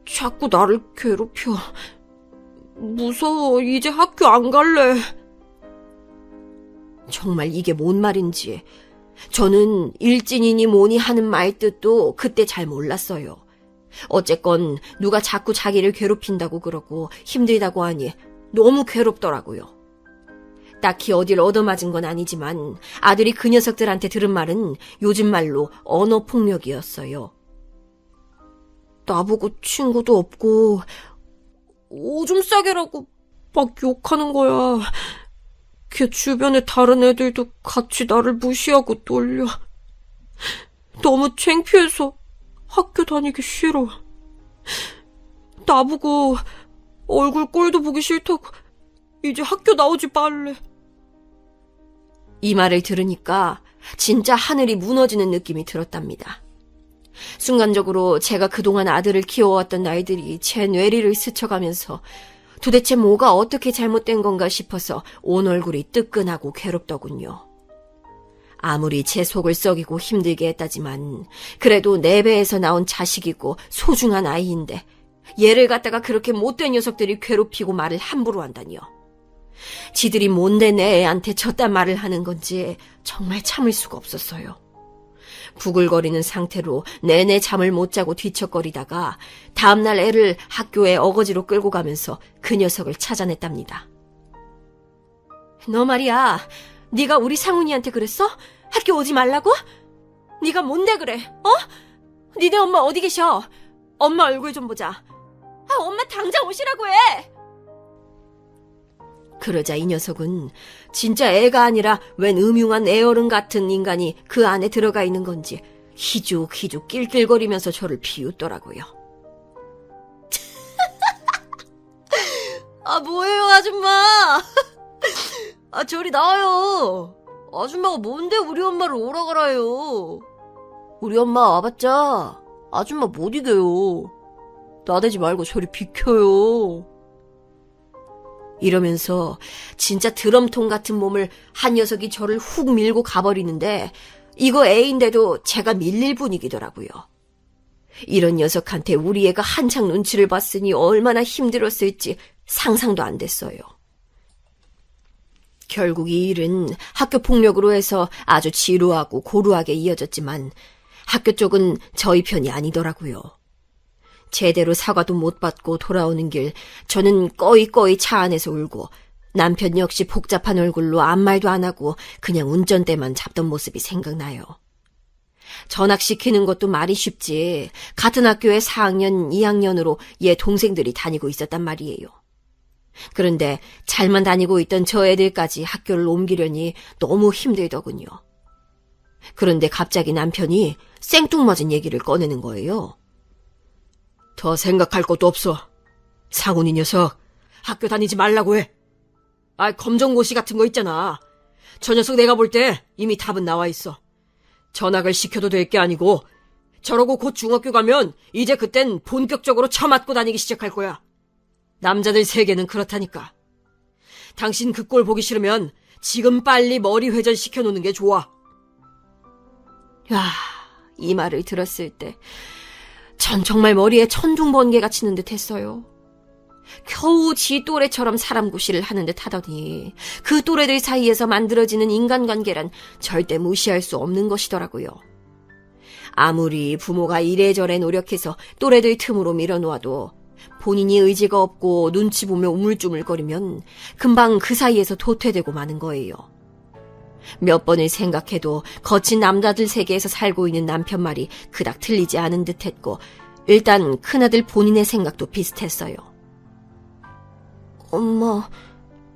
자꾸 나를 괴롭혀. 무서워. 이제 학교 안 갈래. 정말 이게 뭔 말인지 저는 일진이니 뭐니 하는 말 뜻도 그때 잘 몰랐어요. 어쨌건 누가 자꾸 자기를 괴롭힌다고 그러고 힘들다고 하니 너무 괴롭더라고요. 딱히 어딜 얻어맞은 건 아니지만 아들이 그 녀석들한테 들은 말은 요즘 말로 언어폭력이었어요. 나보고 친구도 없고 오줌 싸개라고 막 욕하는 거야. 걔 주변에 다른 애들도 같이 나를 무시하고 놀려. 너무 창피해서 학교 다니기 싫어. 나보고 얼굴 꼴도 보기 싫다고 이제 학교 나오지 말래. 이 말을 들으니까 진짜 하늘이 무너지는 느낌이 들었답니다. 순간적으로 제가 그동안 아들을 키워왔던 날들이 제 뇌리를 스쳐가면서 도대체 뭐가 어떻게 잘못된 건가 싶어서 온 얼굴이 뜨끈하고 괴롭더군요. 아무리 제 속을 썩이고 힘들게 했다지만 그래도 내 배에서 나온 자식이고 소중한 아이인데 얘를 갖다가 그렇게 못된 녀석들이 괴롭히고 말을 함부로 한다니요. 지들이 뭔데 내 애한테 저딴 말을 하는 건지 정말 참을 수가 없었어요. 부글거리는 상태로 내내 잠을 못 자고 뒤척거리다가 다음날 애를 학교에 어거지로 끌고 가면서 그 녀석을 찾아냈답니다. 너 말이야, 네가 우리 상훈이한테 그랬어? 학교 오지 말라고? 네가 뭔데 그래? 니네 엄마 어디 계셔? 엄마 얼굴 좀 보자. 엄마 당장 오시라고 해! 그러자 이 녀석은 진짜 애가 아니라 웬 음흉한 애어른 같은 인간이 그 안에 들어가 있는 건지 희죽희죽 낄낄거리면서 저를 비웃더라고요. 뭐예요 아줌마? 저리 나와요. 아줌마가 뭔데 우리 엄마를 오라 가라요. 우리 엄마 와봤자 아줌마 못 이겨요. 나대지 말고 저리 비켜요. 이러면서 진짜 드럼통 같은 몸을 한 녀석이 저를 훅 밀고 가버리는데 이거 애인데도 제가 밀릴 분위기더라고요. 이런 녀석한테 우리 애가 한창 눈치를 봤으니 얼마나 힘들었을지 상상도 안 됐어요. 결국 이 일은 학교 폭력으로 해서 아주 지루하고 고루하게 이어졌지만 학교 쪽은 저희 편이 아니더라고요. 제대로 사과도 못 받고 돌아오는 길 저는 꺼이꺼이 차 안에서 울고 남편 역시 복잡한 얼굴로 아무 말도 안 하고 그냥 운전대만 잡던 모습이 생각나요. 전학시키는 것도 말이 쉽지 같은 학교에 4학년, 2학년으로 얘 동생들이 다니고 있었단 말이에요. 그런데 잘만 다니고 있던 저 애들까지 학교를 옮기려니 너무 힘들더군요. 그런데 갑자기 남편이 생뚱맞은 얘기를 꺼내는 거예요. 더 생각할 것도 없어. 상훈이 녀석 학교 다니지 말라고 해. 검정고시 같은 거 있잖아. 저 녀석 내가 볼 때 이미 답은 나와 있어. 전학을 시켜도 될 게 아니고 저러고 곧 중학교 가면 이제 그땐 본격적으로 처맞고 다니기 시작할 거야. 남자들 세계는 그렇다니까. 당신 그 꼴 보기 싫으면 지금 빨리 머리 회전시켜 놓는 게 좋아. 야, 이 말을 들었을 때 전 정말 머리에 천둥 번개가 치는 듯 했어요. 겨우 지 또래처럼 사람 구실을 하는 듯 하더니 그 또래들 사이에서 만들어지는 인간관계란 절대 무시할 수 없는 것이더라고요. 아무리 부모가 이래저래 노력해서 또래들 틈으로 밀어놓아도 본인이 의지가 없고 눈치 보며 우물쭈물거리면 금방 그 사이에서 도태되고 마는 거예요. 몇 번을 생각해도 거친 남자들 세계에서 살고 있는 남편 말이 그닥 틀리지 않은 듯했고 일단 큰아들 본인의 생각도 비슷했어요. 엄마,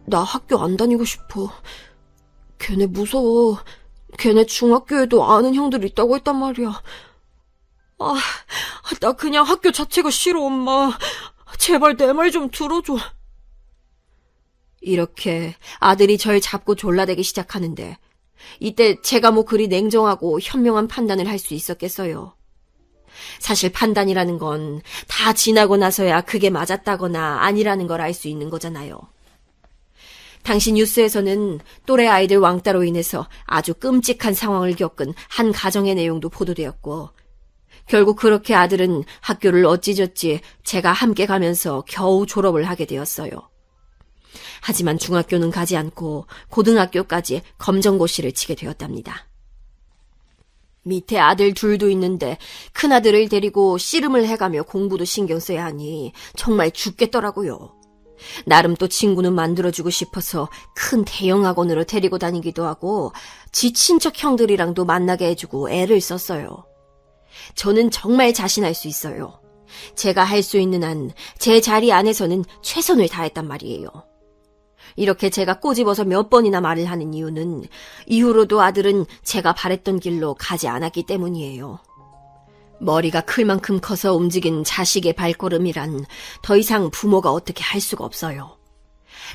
나 학교 안 다니고 싶어. 걔네 무서워. 걔네 중학교에도 아는 형들 있다고 했단 말이야. 나 그냥 학교 자체가 싫어, 엄마. 제발 내 말 좀 들어줘. 이렇게 아들이 절 잡고 졸라대기 시작하는데 이때 제가 뭐 그리 냉정하고 현명한 판단을 할 수 있었겠어요. 사실 판단이라는 건 다 지나고 나서야 그게 맞았다거나 아니라는 걸 알 수 있는 거잖아요. 당시 뉴스에서는 또래 아이들 왕따로 인해서 아주 끔찍한 상황을 겪은 한 가정의 내용도 보도되었고, 결국 그렇게 아들은 학교를 어찌저찌 제가 함께 가면서 겨우 졸업을 하게 되었어요. 하지만 중학교는 가지 않고 고등학교까지 검정고시를 치게 되었답니다. 밑에 아들 둘도 있는데 큰아들을 데리고 씨름을 해가며 공부도 신경 써야 하니 정말 죽겠더라고요. 나름 또 친구는 만들어주고 싶어서 큰 대형 학원으로 데리고 다니기도 하고 지 친척 형들이랑도 만나게 해주고 애를 썼어요. 저는 정말 자신할 수 있어요. 제가 할 수 있는 한 제 자리 안에서는 최선을 다했단 말이에요. 이렇게 제가 꼬집어서 몇 번이나 말을 하는 이유는 이후로도 아들은 제가 바랬던 길로 가지 않았기 때문이에요. 머리가 클 만큼 커서 움직인 자식의 발걸음이란 더 이상 부모가 어떻게 할 수가 없어요.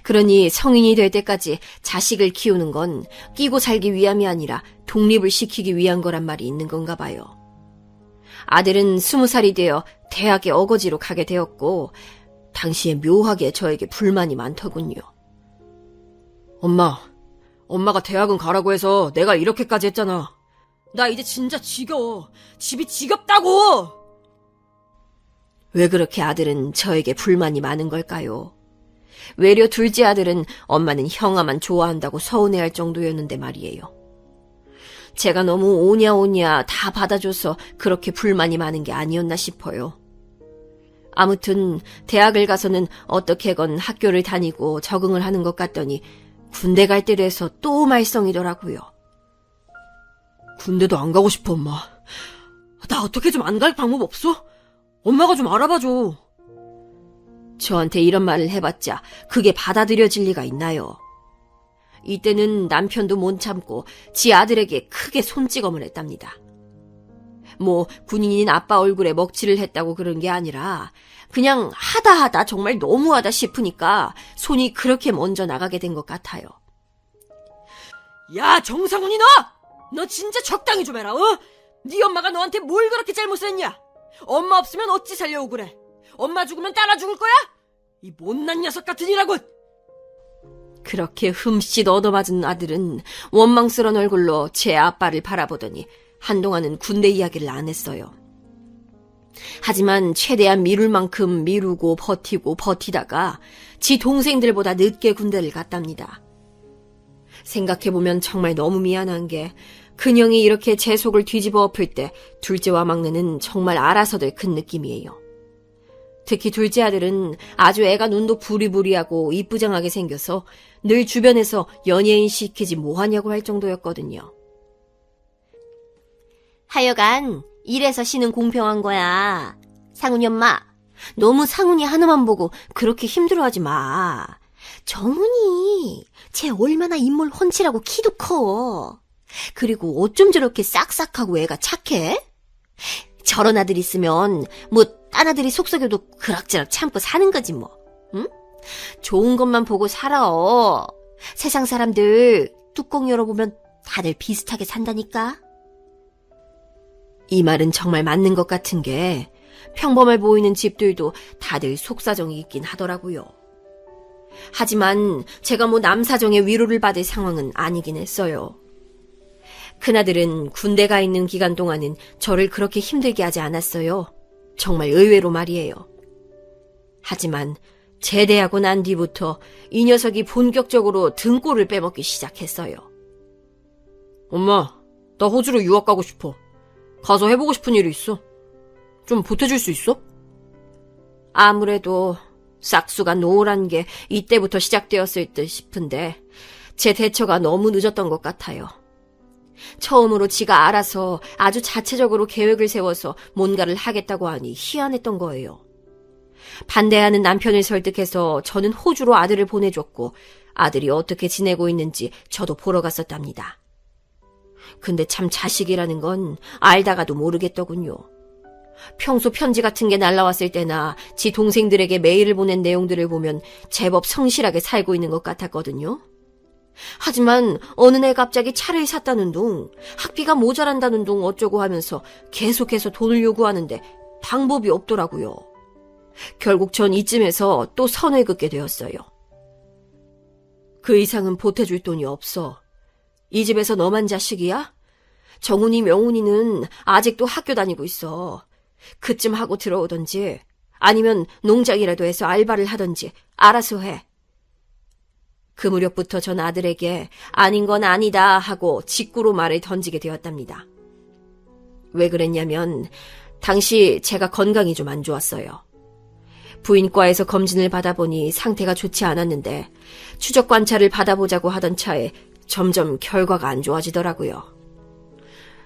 그러니 성인이 될 때까지 자식을 키우는 건 끼고 살기 위함이 아니라 독립을 시키기 위한 거란 말이 있는 건가 봐요. 아들은 20살이 되어 대학에 어거지로 가게 되었고 당시에 묘하게 저에게 불만이 많더군요. 엄마가 대학은 가라고 해서 내가 이렇게까지 했잖아. 나 이제 진짜 지겨워. 집이 지겹다고! 왜 그렇게 아들은 저에게 불만이 많은 걸까요? 외려 둘째 아들은 엄마는 형아만 좋아한다고 서운해할 정도였는데 말이에요. 제가 너무 오냐오냐 다 받아줘서 그렇게 불만이 많은 게 아니었나 싶어요. 아무튼 대학을 가서는 어떻게건 학교를 다니고 적응을 하는 것 같더니 군대 갈 때 돼서 또 말썽이더라고요. 군대도 안 가고 싶어, 엄마. 나 어떻게 좀 안 갈 방법 없어? 엄마가 좀 알아봐줘. 저한테 이런 말을 해봤자 그게 받아들여질 리가 있나요? 이때는 남편도 못 참고 지 아들에게 크게 손찌검을 했답니다. 뭐 군인인 아빠 얼굴에 먹칠을 했다고 그런 게 아니라 그냥 하다 정말 너무하다 싶으니까 손이 그렇게 먼저 나가게 된 것 같아요. 야, 정상훈이 너 진짜 적당히 좀 해라. 네 엄마가 너한테 뭘 그렇게 잘못했냐? 엄마 없으면 어찌 살려고 그래? 엄마 죽으면 따라 죽을 거야? 이 못난 녀석 같으니라고. 그렇게 흠씬 얻어맞은 아들은 원망스러운 얼굴로 제 아빠를 바라보더니 한동안은 군대 이야기를 안 했어요. 하지만 최대한 미룰 만큼 미루고 버티다가 지 동생들보다 늦게 군대를 갔답니다. 생각해보면 정말 너무 미안한 게 큰형이 이렇게 제 속을 뒤집어 엎을 때 둘째와 막내는 정말 알아서들 큰 느낌이에요. 특히 둘째 아들은 아주 애가 눈도 부리부리하고 이쁘장하게 생겨서 늘 주변에서 연예인 시키지 뭐하냐고 할 정도였거든요. 하여간 이래서 씨는 공평한 거야. 상훈이 엄마, 너무 상훈이 하나만 보고 그렇게 힘들어하지 마. 정훈이 쟤 얼마나 인물 훤칠하고 키도 커. 그리고 어쩜 저렇게 싹싹하고 애가 착해? 저런 아들 있으면 뭐 딴 아들이 속썩여도 그럭저럭 참고 사는 거지 뭐. 응? 좋은 것만 보고 살아. 세상 사람들 뚜껑 열어보면 다들 비슷하게 산다니까. 이 말은 정말 맞는 것 같은 게 평범해 보이는 집들도 다들 속사정이 있긴 하더라고요. 하지만 제가 뭐 남사정의 위로를 받을 상황은 아니긴 했어요. 큰아들은 군대 가 있는 기간 동안은 저를 그렇게 힘들게 하지 않았어요. 정말 의외로 말이에요. 하지만 제대하고 난 뒤부터 이 녀석이 본격적으로 등골을 빼먹기 시작했어요. 엄마, 나 호주로 유학 가고 싶어. 가서 해보고 싶은 일이 있어. 좀 보태줄 수 있어? 아무래도 싹수가 노란 게 이때부터 시작되었을 듯 싶은데 제 대처가 너무 늦었던 것 같아요. 처음으로 지가 알아서 아주 자체적으로 계획을 세워서 뭔가를 하겠다고 하니 희한했던 거예요. 반대하는 남편을 설득해서 저는 호주로 아들을 보내줬고 아들이 어떻게 지내고 있는지 저도 보러 갔었답니다. 근데 참 자식이라는 건 알다가도 모르겠더군요. 평소 편지 같은 게 날라왔을 때나 지 동생들에게 메일을 보낸 내용들을 보면 제법 성실하게 살고 있는 것 같았거든요. 하지만 어느 날 갑자기 차를 샀다는 둥, 학비가 모자란다는 둥 어쩌고 하면서 계속해서 돈을 요구하는데 방법이 없더라고요. 결국 전 이쯤에서 또 선을 긋게 되었어요. 그 이상은 보태줄 돈이 없어. 이 집에서 너만 자식이야? 정훈이, 명훈이는 아직도 학교 다니고 있어. 그쯤 하고 들어오던지 아니면 농장이라도 해서 알바를 하던지 알아서 해. 그 무렵부터 전 아들에게 아닌 건 아니다 하고 직구로 말을 던지게 되었답니다. 왜 그랬냐면 당시 제가 건강이 좀 안 좋았어요. 부인과에서 검진을 받아보니 상태가 좋지 않았는데 추적 관찰을 받아보자고 하던 차에 점점 결과가 안 좋아지더라고요.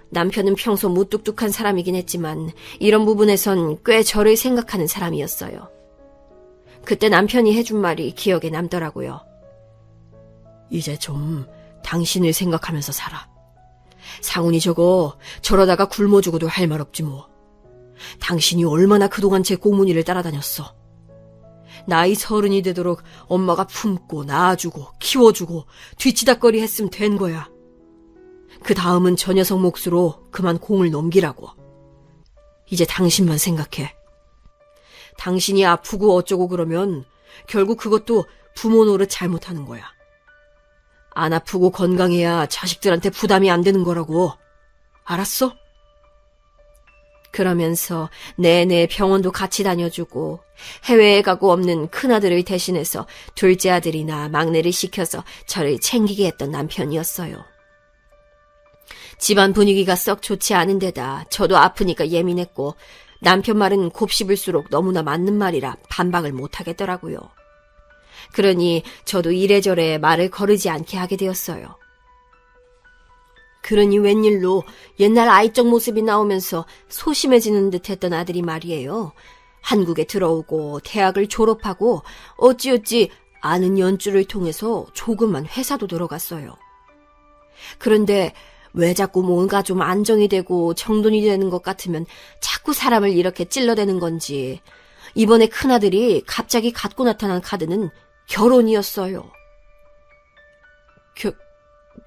남편은 평소 무뚝뚝한 사람이긴 했지만 이런 부분에선 꽤 저를 생각하는 사람이었어요. 그때 남편이 해준 말이 기억에 남더라고요. 이제 좀 당신을 생각하면서 살아. 상훈이 저러다가 굶어 죽어도 할 말 없지 뭐. 당신이 얼마나 그동안 제 꽁무니를 따라다녔어. 나이 30이 되도록 엄마가 품고 낳아주고 키워주고 뒤치다꺼리 했으면 된 거야. 그 다음은 저 녀석 몫으로 그만 공을 넘기라고. 이제 당신만 생각해. 당신이 아프고 어쩌고 그러면 결국 그것도 부모 노릇 잘못하는 거야. 안 아프고 건강해야 자식들한테 부담이 안 되는 거라고. 알았어? 그러면서 내내 병원도 같이 다녀주고 해외에 가고 없는 큰아들을 대신해서 둘째 아들이나 막내를 시켜서 저를 챙기게 했던 남편이었어요. 집안 분위기가 썩 좋지 않은 데다 저도 아프니까 예민했고 남편 말은 곱씹을수록 너무나 맞는 말이라 반박을 못하겠더라고요. 그러니 저도 이래저래 말을 거르지 않게 하게 되었어요. 그러니 웬일로 옛날 아이적 모습이 나오면서 소심해지는 듯했던 아들이 말이에요. 한국에 들어오고 대학을 졸업하고 어찌어찌 아는 연줄을 통해서 조그만 회사도 들어갔어요. 그런데 왜 자꾸 뭔가 좀 안정이 되고 정돈이 되는 것 같으면 자꾸 사람을 이렇게 찔러대는 건지 이번에 큰아들이 갑자기 갖고 나타난 카드는 결혼이었어요.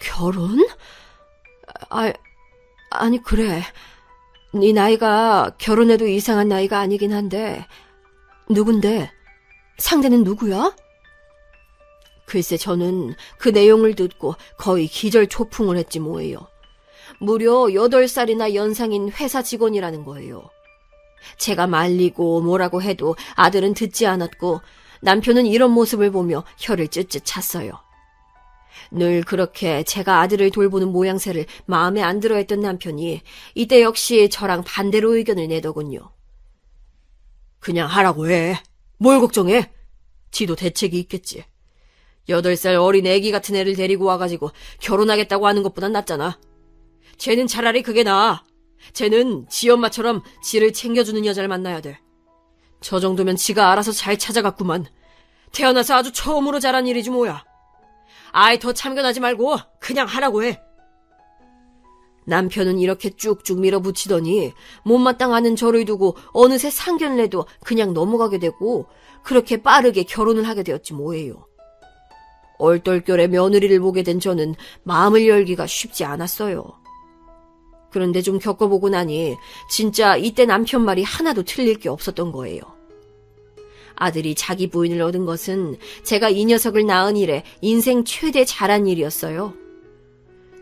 결혼? 아니 그래. 네 나이가 결혼해도 이상한 나이가 아니긴 한데 누군데? 상대는 누구야? 글쎄 저는 그 내용을 듣고 거의 기절초풍을 했지 뭐예요. 무려 8살이나 연상인 회사 직원이라는 거예요. 제가 말리고 뭐라고 해도 아들은 듣지 않았고 남편은 이런 모습을 보며 혀를 쯧쯧 찼어요. 늘 그렇게 제가 아들을 돌보는 모양새를 마음에 안 들어했던 남편이 이때 역시 저랑 반대로 의견을 내더군요. 그냥 하라고 해. 뭘 걱정해? 지도 대책이 있겠지. 8살 어린 애기 같은 애를 데리고 와가지고 결혼하겠다고 하는 것보단 낫잖아. 쟤는 차라리 그게 나아. 쟤는 지 엄마처럼 지를 챙겨주는 여자를 만나야 돼. 저 정도면 지가 알아서 잘 찾아갔구만. 태어나서 아주 처음으로 잘한 일이지 뭐야. 아이 더 참견하지 말고 그냥 하라고 해. 남편은 이렇게 쭉쭉 밀어붙이더니 못마땅하는 저를 두고 어느새 상견을 해도 그냥 넘어가게 되고 그렇게 빠르게 결혼을 하게 되었지 뭐예요. 얼떨결에 며느리를 보게 된 저는 마음을 열기가 쉽지 않았어요. 그런데 좀 겪어보고 나니 진짜 이때 남편 말이 하나도 틀릴 게 없었던 거예요. 아들이 자기 부인을 얻은 것은 제가 이 녀석을 낳은 이래 인생 최대 잘한 일이었어요.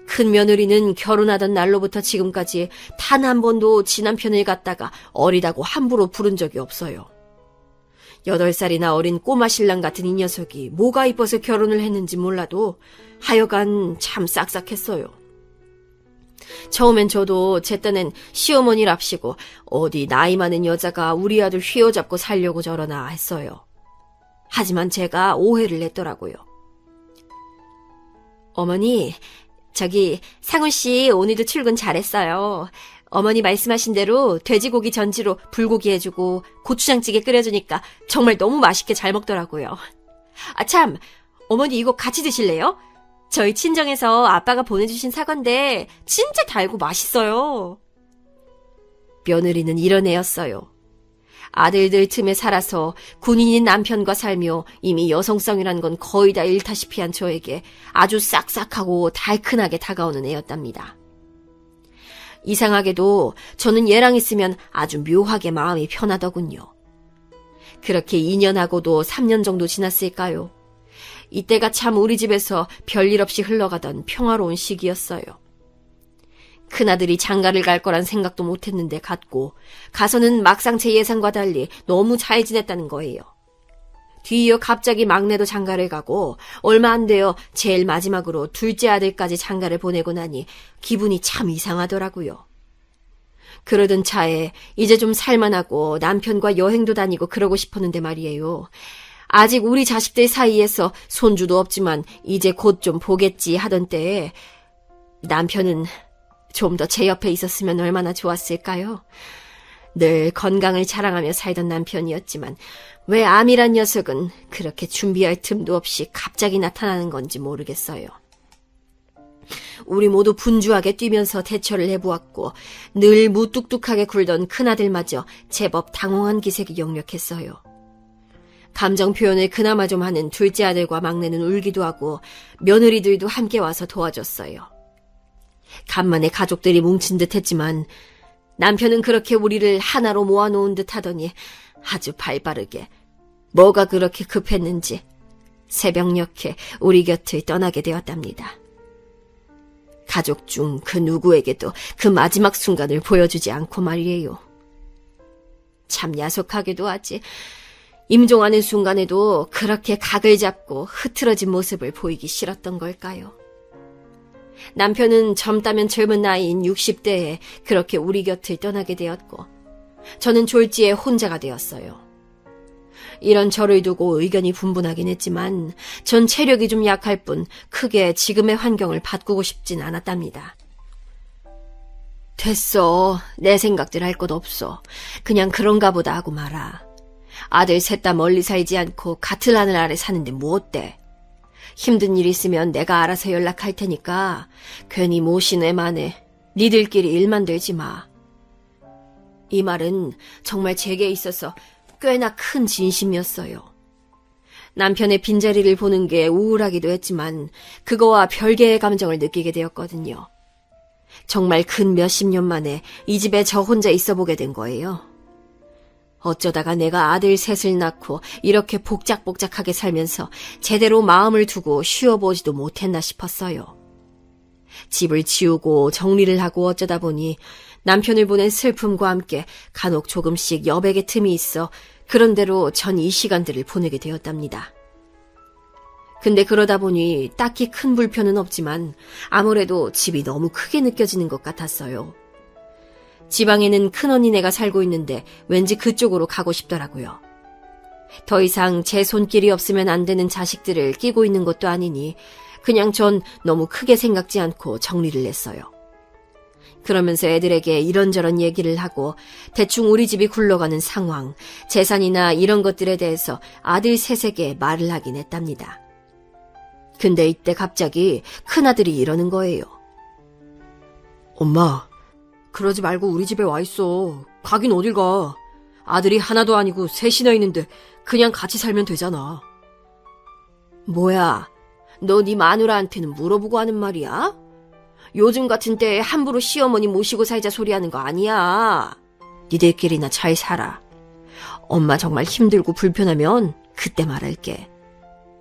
큰 며느리는 결혼하던 날로부터 지금까지 단 한 번도 지 남편을 갖다가 어리다고 함부로 부른 적이 없어요. 8살이나 어린 꼬마 신랑 같은 이 녀석이 뭐가 이뻐서 결혼을 했는지 몰라도 하여간 참 싹싹했어요. 처음엔 저도 제 딴엔 시어머니랍시고 어디 나이 많은 여자가 우리 아들 휘어잡고 살려고 저러나 했어요. 하지만 제가 오해를 냈더라고요. 어머니, 저기 상훈씨 오늘도 출근 잘했어요. 어머니 말씀하신 대로 돼지고기 전지로 불고기 해주고 고추장찌개 끓여주니까 정말 너무 맛있게 잘 먹더라고요. 아 참, 어머니 이거 같이 드실래요? 저희 친정에서 아빠가 보내주신 사과인데 진짜 달고 맛있어요. 며느리는 이런 애였어요. 아들들 틈에 살아서 군인인 남편과 살며 이미 여성성이란 건 거의 다 잃다시피 한 저에게 아주 싹싹하고 달큰하게 다가오는 애였답니다. 이상하게도 저는 얘랑 있으면 아주 묘하게 마음이 편하더군요. 그렇게 2년하고도 3년 정도 지났을까요? 이때가 참 우리 집에서 별일 없이 흘러가던 평화로운 시기였어요. 큰아들이 장가를 갈 거란 생각도 못했는데 갔고, 가서는 막상 제 예상과 달리 너무 잘 지냈다는 거예요. 뒤이어 갑자기 막내도 장가를 가고, 얼마 안 되어 제일 마지막으로 둘째 아들까지 장가를 보내고 나니 기분이 참 이상하더라고요. 그러던 차에 이제 좀 살만하고 남편과 여행도 다니고 그러고 싶었는데 말이에요. 아직 우리 자식들 사이에서 손주도 없지만 이제 곧 좀 보겠지 하던 때에 남편은 좀 더 제 옆에 있었으면 얼마나 좋았을까요? 늘 건강을 자랑하며 살던 남편이었지만 왜 암이란 녀석은 그렇게 준비할 틈도 없이 갑자기 나타나는 건지 모르겠어요. 우리 모두 분주하게 뛰면서 대처를 해보았고 늘 무뚝뚝하게 굴던 큰아들마저 제법 당황한 기색이 역력했어요. 감정 표현을 그나마 좀 하는 둘째 아들과 막내는 울기도 하고 며느리들도 함께 와서 도와줬어요. 간만에 가족들이 뭉친 듯 했지만 남편은 그렇게 우리를 하나로 모아놓은 듯 하더니 아주 발빠르게 뭐가 그렇게 급했는지 새벽녘에 우리 곁을 떠나게 되었답니다. 가족 중 그 누구에게도 그 마지막 순간을 보여주지 않고 말이에요. 참 야속하기도 하지. 임종하는 순간에도 그렇게 각을 잡고 흐트러진 모습을 보이기 싫었던 걸까요? 남편은 젊다면 젊은 나이인 60대에 그렇게 우리 곁을 떠나게 되었고 저는 졸지에 혼자가 되었어요. 이런 저를 두고 의견이 분분하긴 했지만 전 체력이 좀 약할 뿐 크게 지금의 환경을 바꾸고 싶진 않았답니다. 됐어. 내 생각들 할 것 없어. 그냥 그런가 보다 하고 말아. 아들 셋 다 멀리 살지 않고 같은 하늘 아래 사는데 뭐 어때? 힘든 일 있으면 내가 알아서 연락할 테니까 괜히 모신 애만해. 니들끼리 일만 들지 마. 이 말은 정말 제게 있어서 꽤나 큰 진심이었어요. 남편의 빈자리를 보는 게 우울하기도 했지만 그거와 별개의 감정을 느끼게 되었거든요. 정말 근 몇십 년 만에 이 집에 저 혼자 있어 보게 된 거예요. 어쩌다가 내가 아들 셋을 낳고 이렇게 복작복작하게 살면서 제대로 마음을 두고 쉬어보지도 못했나 싶었어요. 집을 치우고 정리를 하고 어쩌다 보니 남편을 보낸 슬픔과 함께 간혹 조금씩 여백의 틈이 있어 그런대로 전 이 시간들을 보내게 되었답니다. 근데 그러다 보니 딱히 큰 불편은 없지만 아무래도 집이 너무 크게 느껴지는 것 같았어요. 지방에는 큰언니네가 살고 있는데 왠지 그쪽으로 가고 싶더라고요. 더 이상 제 손길이 없으면 안 되는 자식들을 끼고 있는 것도 아니니 그냥 전 너무 크게 생각지 않고 정리를 했어요. 그러면서 애들에게 이런저런 얘기를 하고 대충 우리 집이 굴러가는 상황, 재산이나 이런 것들에 대해서 아들 셋에게 말을 하긴 했답니다. 근데 이때 갑자기 큰아들이 이러는 거예요. 엄마, 그러지 말고 우리 집에 와 있어. 가긴 어딜 가. 아들이 하나도 아니고 셋이나 있는데 그냥 같이 살면 되잖아. 뭐야, 너 네 마누라한테는 물어보고 하는 말이야? 요즘 같은 때에 함부로 시어머니 모시고 살자 소리하는 거 아니야. 니들끼리나 잘 살아. 엄마 정말 힘들고 불편하면 그때 말할게.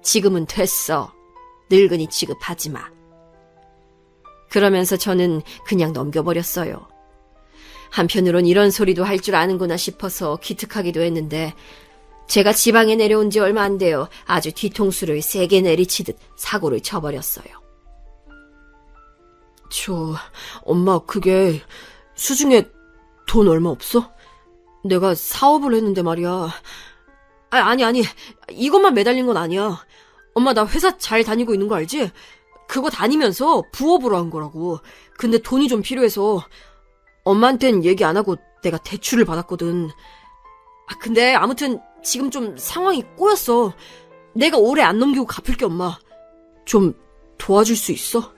지금은 됐어. 늙은이 취급하지 마. 그러면서 저는 그냥 넘겨버렸어요. 한편으론 이런 소리도 할 줄 아는구나 싶어서 기특하기도 했는데 제가 지방에 내려온 지 얼마 안 돼요. 아주 뒤통수를 세게 내리치듯 사고를 쳐버렸어요. 엄마 그게 수중에 돈 얼마 없어? 내가 사업을 했는데 말이야. 아니 이것만 매달린 건 아니야. 엄마 나 회사 잘 다니고 있는 거 알지? 그거 다니면서 부업으로 한 거라고. 근데 돈이 좀 필요해서 엄마한텐 얘기 안 하고 내가 대출을 받았거든. 근데 아무튼 지금 좀 상황이 꼬였어. 내가 오래 안 넘기고 갚을게 엄마. 좀 도와줄 수 있어?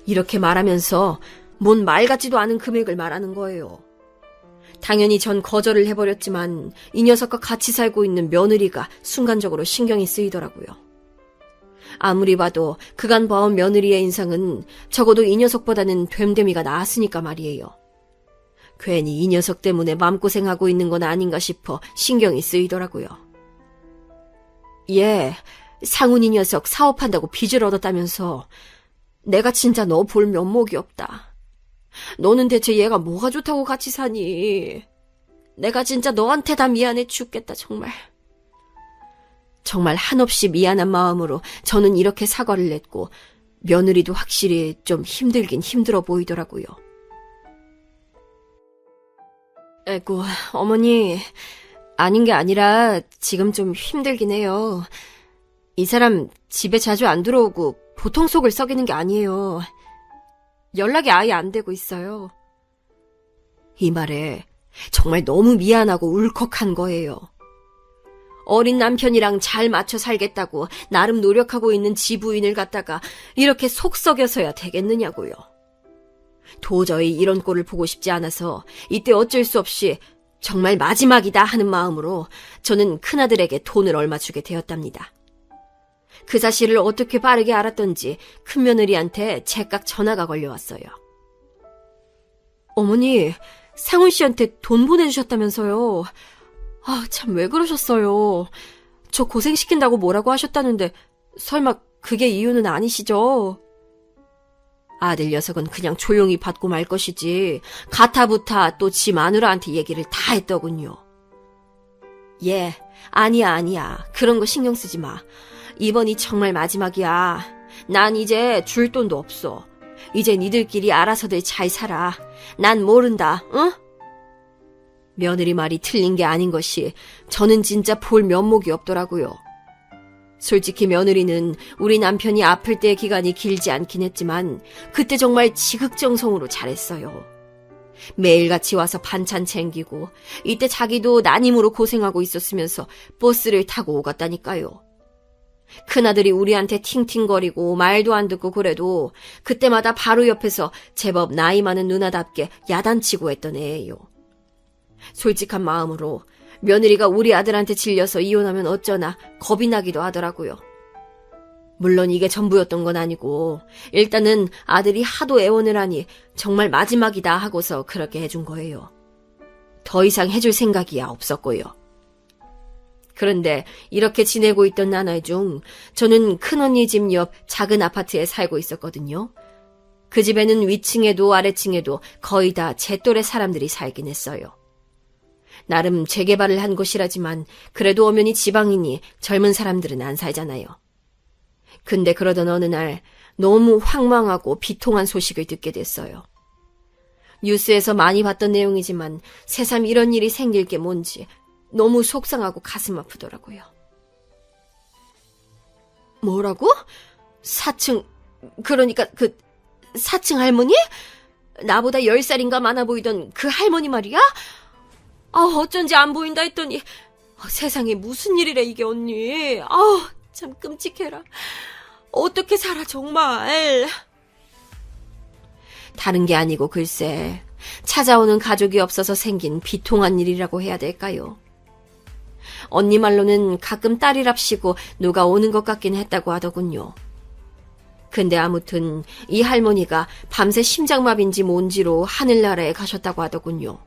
이렇게 말하면서 뭔 말 같지도 않은 금액을 말하는 거예요. 당연히 전 거절을 해버렸지만 이 녀석과 같이 살고 있는 며느리가 순간적으로 신경이 쓰이더라고요. 아무리 봐도 그간 봐온 며느리의 인상은 적어도 이 녀석보다는 됨됨이가 나았으니까 말이에요. 괜히 이 녀석 때문에 마음고생하고 있는 건 아닌가 싶어 신경이 쓰이더라고요. 얘, 상훈이 녀석 사업한다고 빚을 얻었다면서 내가 진짜 너 볼 면목이 없다. 너는 대체 얘가 뭐가 좋다고 같이 사니? 내가 진짜 너한테 다 미안해 죽겠다, 정말. 정말 한없이 미안한 마음으로 저는 이렇게 사과를 냈고 며느리도 확실히 좀 힘들긴 힘들어 보이더라고요. 에고, 어머니, 아닌 게 아니라 지금 좀 힘들긴 해요. 이 사람 집에 자주 안 들어오고 보통 속을 썩이는 게 아니에요. 연락이 아예 안 되고 있어요. 이 말에 정말 너무 미안하고 울컥한 거예요. 어린 남편이랑 잘 맞춰 살겠다고 나름 노력하고 있는 지부인을 갖다가 이렇게 속 썩여서야 되겠느냐고요. 도저히 이런 꼴을 보고 싶지 않아서 이때 어쩔 수 없이 정말 마지막이다 하는 마음으로 저는 큰아들에게 돈을 얼마 주게 되었답니다. 그 사실을 어떻게 빠르게 알았던지 큰며느리한테 제깍 전화가 걸려왔어요. 어머니, 상훈 씨한테 돈 보내주셨다면서요. 아, 참 왜 그러셨어요. 저 고생시킨다고 뭐라고 하셨다는데 설마 그게 이유는 아니시죠? 아들 녀석은 그냥 조용히 받고 말 것이지 가타부타 또 지 마누라한테 얘기를 다 했더군요. 예, 아니야. 그런 거 신경 쓰지 마. 이번이 정말 마지막이야. 난 이제 줄 돈도 없어. 이제 니들끼리 알아서들 잘 살아. 난 모른다, 응? 며느리 말이 틀린 게 아닌 것이 저는 진짜 볼 면목이 없더라고요. 솔직히 며느리는 우리 남편이 아플 때의 기간이 길지 않긴 했지만 그때 정말 지극정성으로 잘했어요. 매일같이 와서 반찬 챙기고 이때 자기도 난임으로 고생하고 있었으면서 버스를 타고 오갔다니까요. 큰아들이 우리한테 팅팅거리고 말도 안 듣고 그래도 그때마다 바로 옆에서 제법 나이 많은 누나답게 야단치고 했던 애예요. 솔직한 마음으로 며느리가 우리 아들한테 질려서 이혼하면 어쩌나 겁이 나기도 하더라고요. 물론 이게 전부였던 건 아니고 일단은 아들이 하도 애원을 하니 정말 마지막이다 하고서 그렇게 해준 거예요. 더 이상 해줄 생각이야 없었고요. 그런데 이렇게 지내고 있던 나날 중 저는 큰언니 집 옆 작은 아파트에 살고 있었거든요. 그 집에는 위층에도 아래층에도 거의 다 제 또래 사람들이 살긴 했어요. 나름 재개발을 한 곳이라지만 그래도 엄연히 지방이니 젊은 사람들은 안 살잖아요. 근데 그러던 어느 날 너무 황망하고 비통한 소식을 듣게 됐어요. 뉴스에서 많이 봤던 내용이지만 새삼 이런 일이 생길 게 뭔지 너무 속상하고 가슴 아프더라고요. 뭐라고? 4층, 그러니까 그 4층 할머니? 나보다 10살인가 많아 보이던 그 할머니 말이야? 어쩐지 안 보인다 했더니 세상에 무슨 일이래 이게 언니. 참 끔찍해라. 어떻게 살아 정말. 다른 게 아니고 글쎄 찾아오는 가족이 없어서 생긴 비통한 일이라고 해야 될까요? 언니 말로는 가끔 딸이랍시고 누가 오는 것 같긴 했다고 하더군요. 근데 아무튼 이 할머니가 밤새 심장마비인지 뭔지로 하늘나라에 가셨다고 하더군요.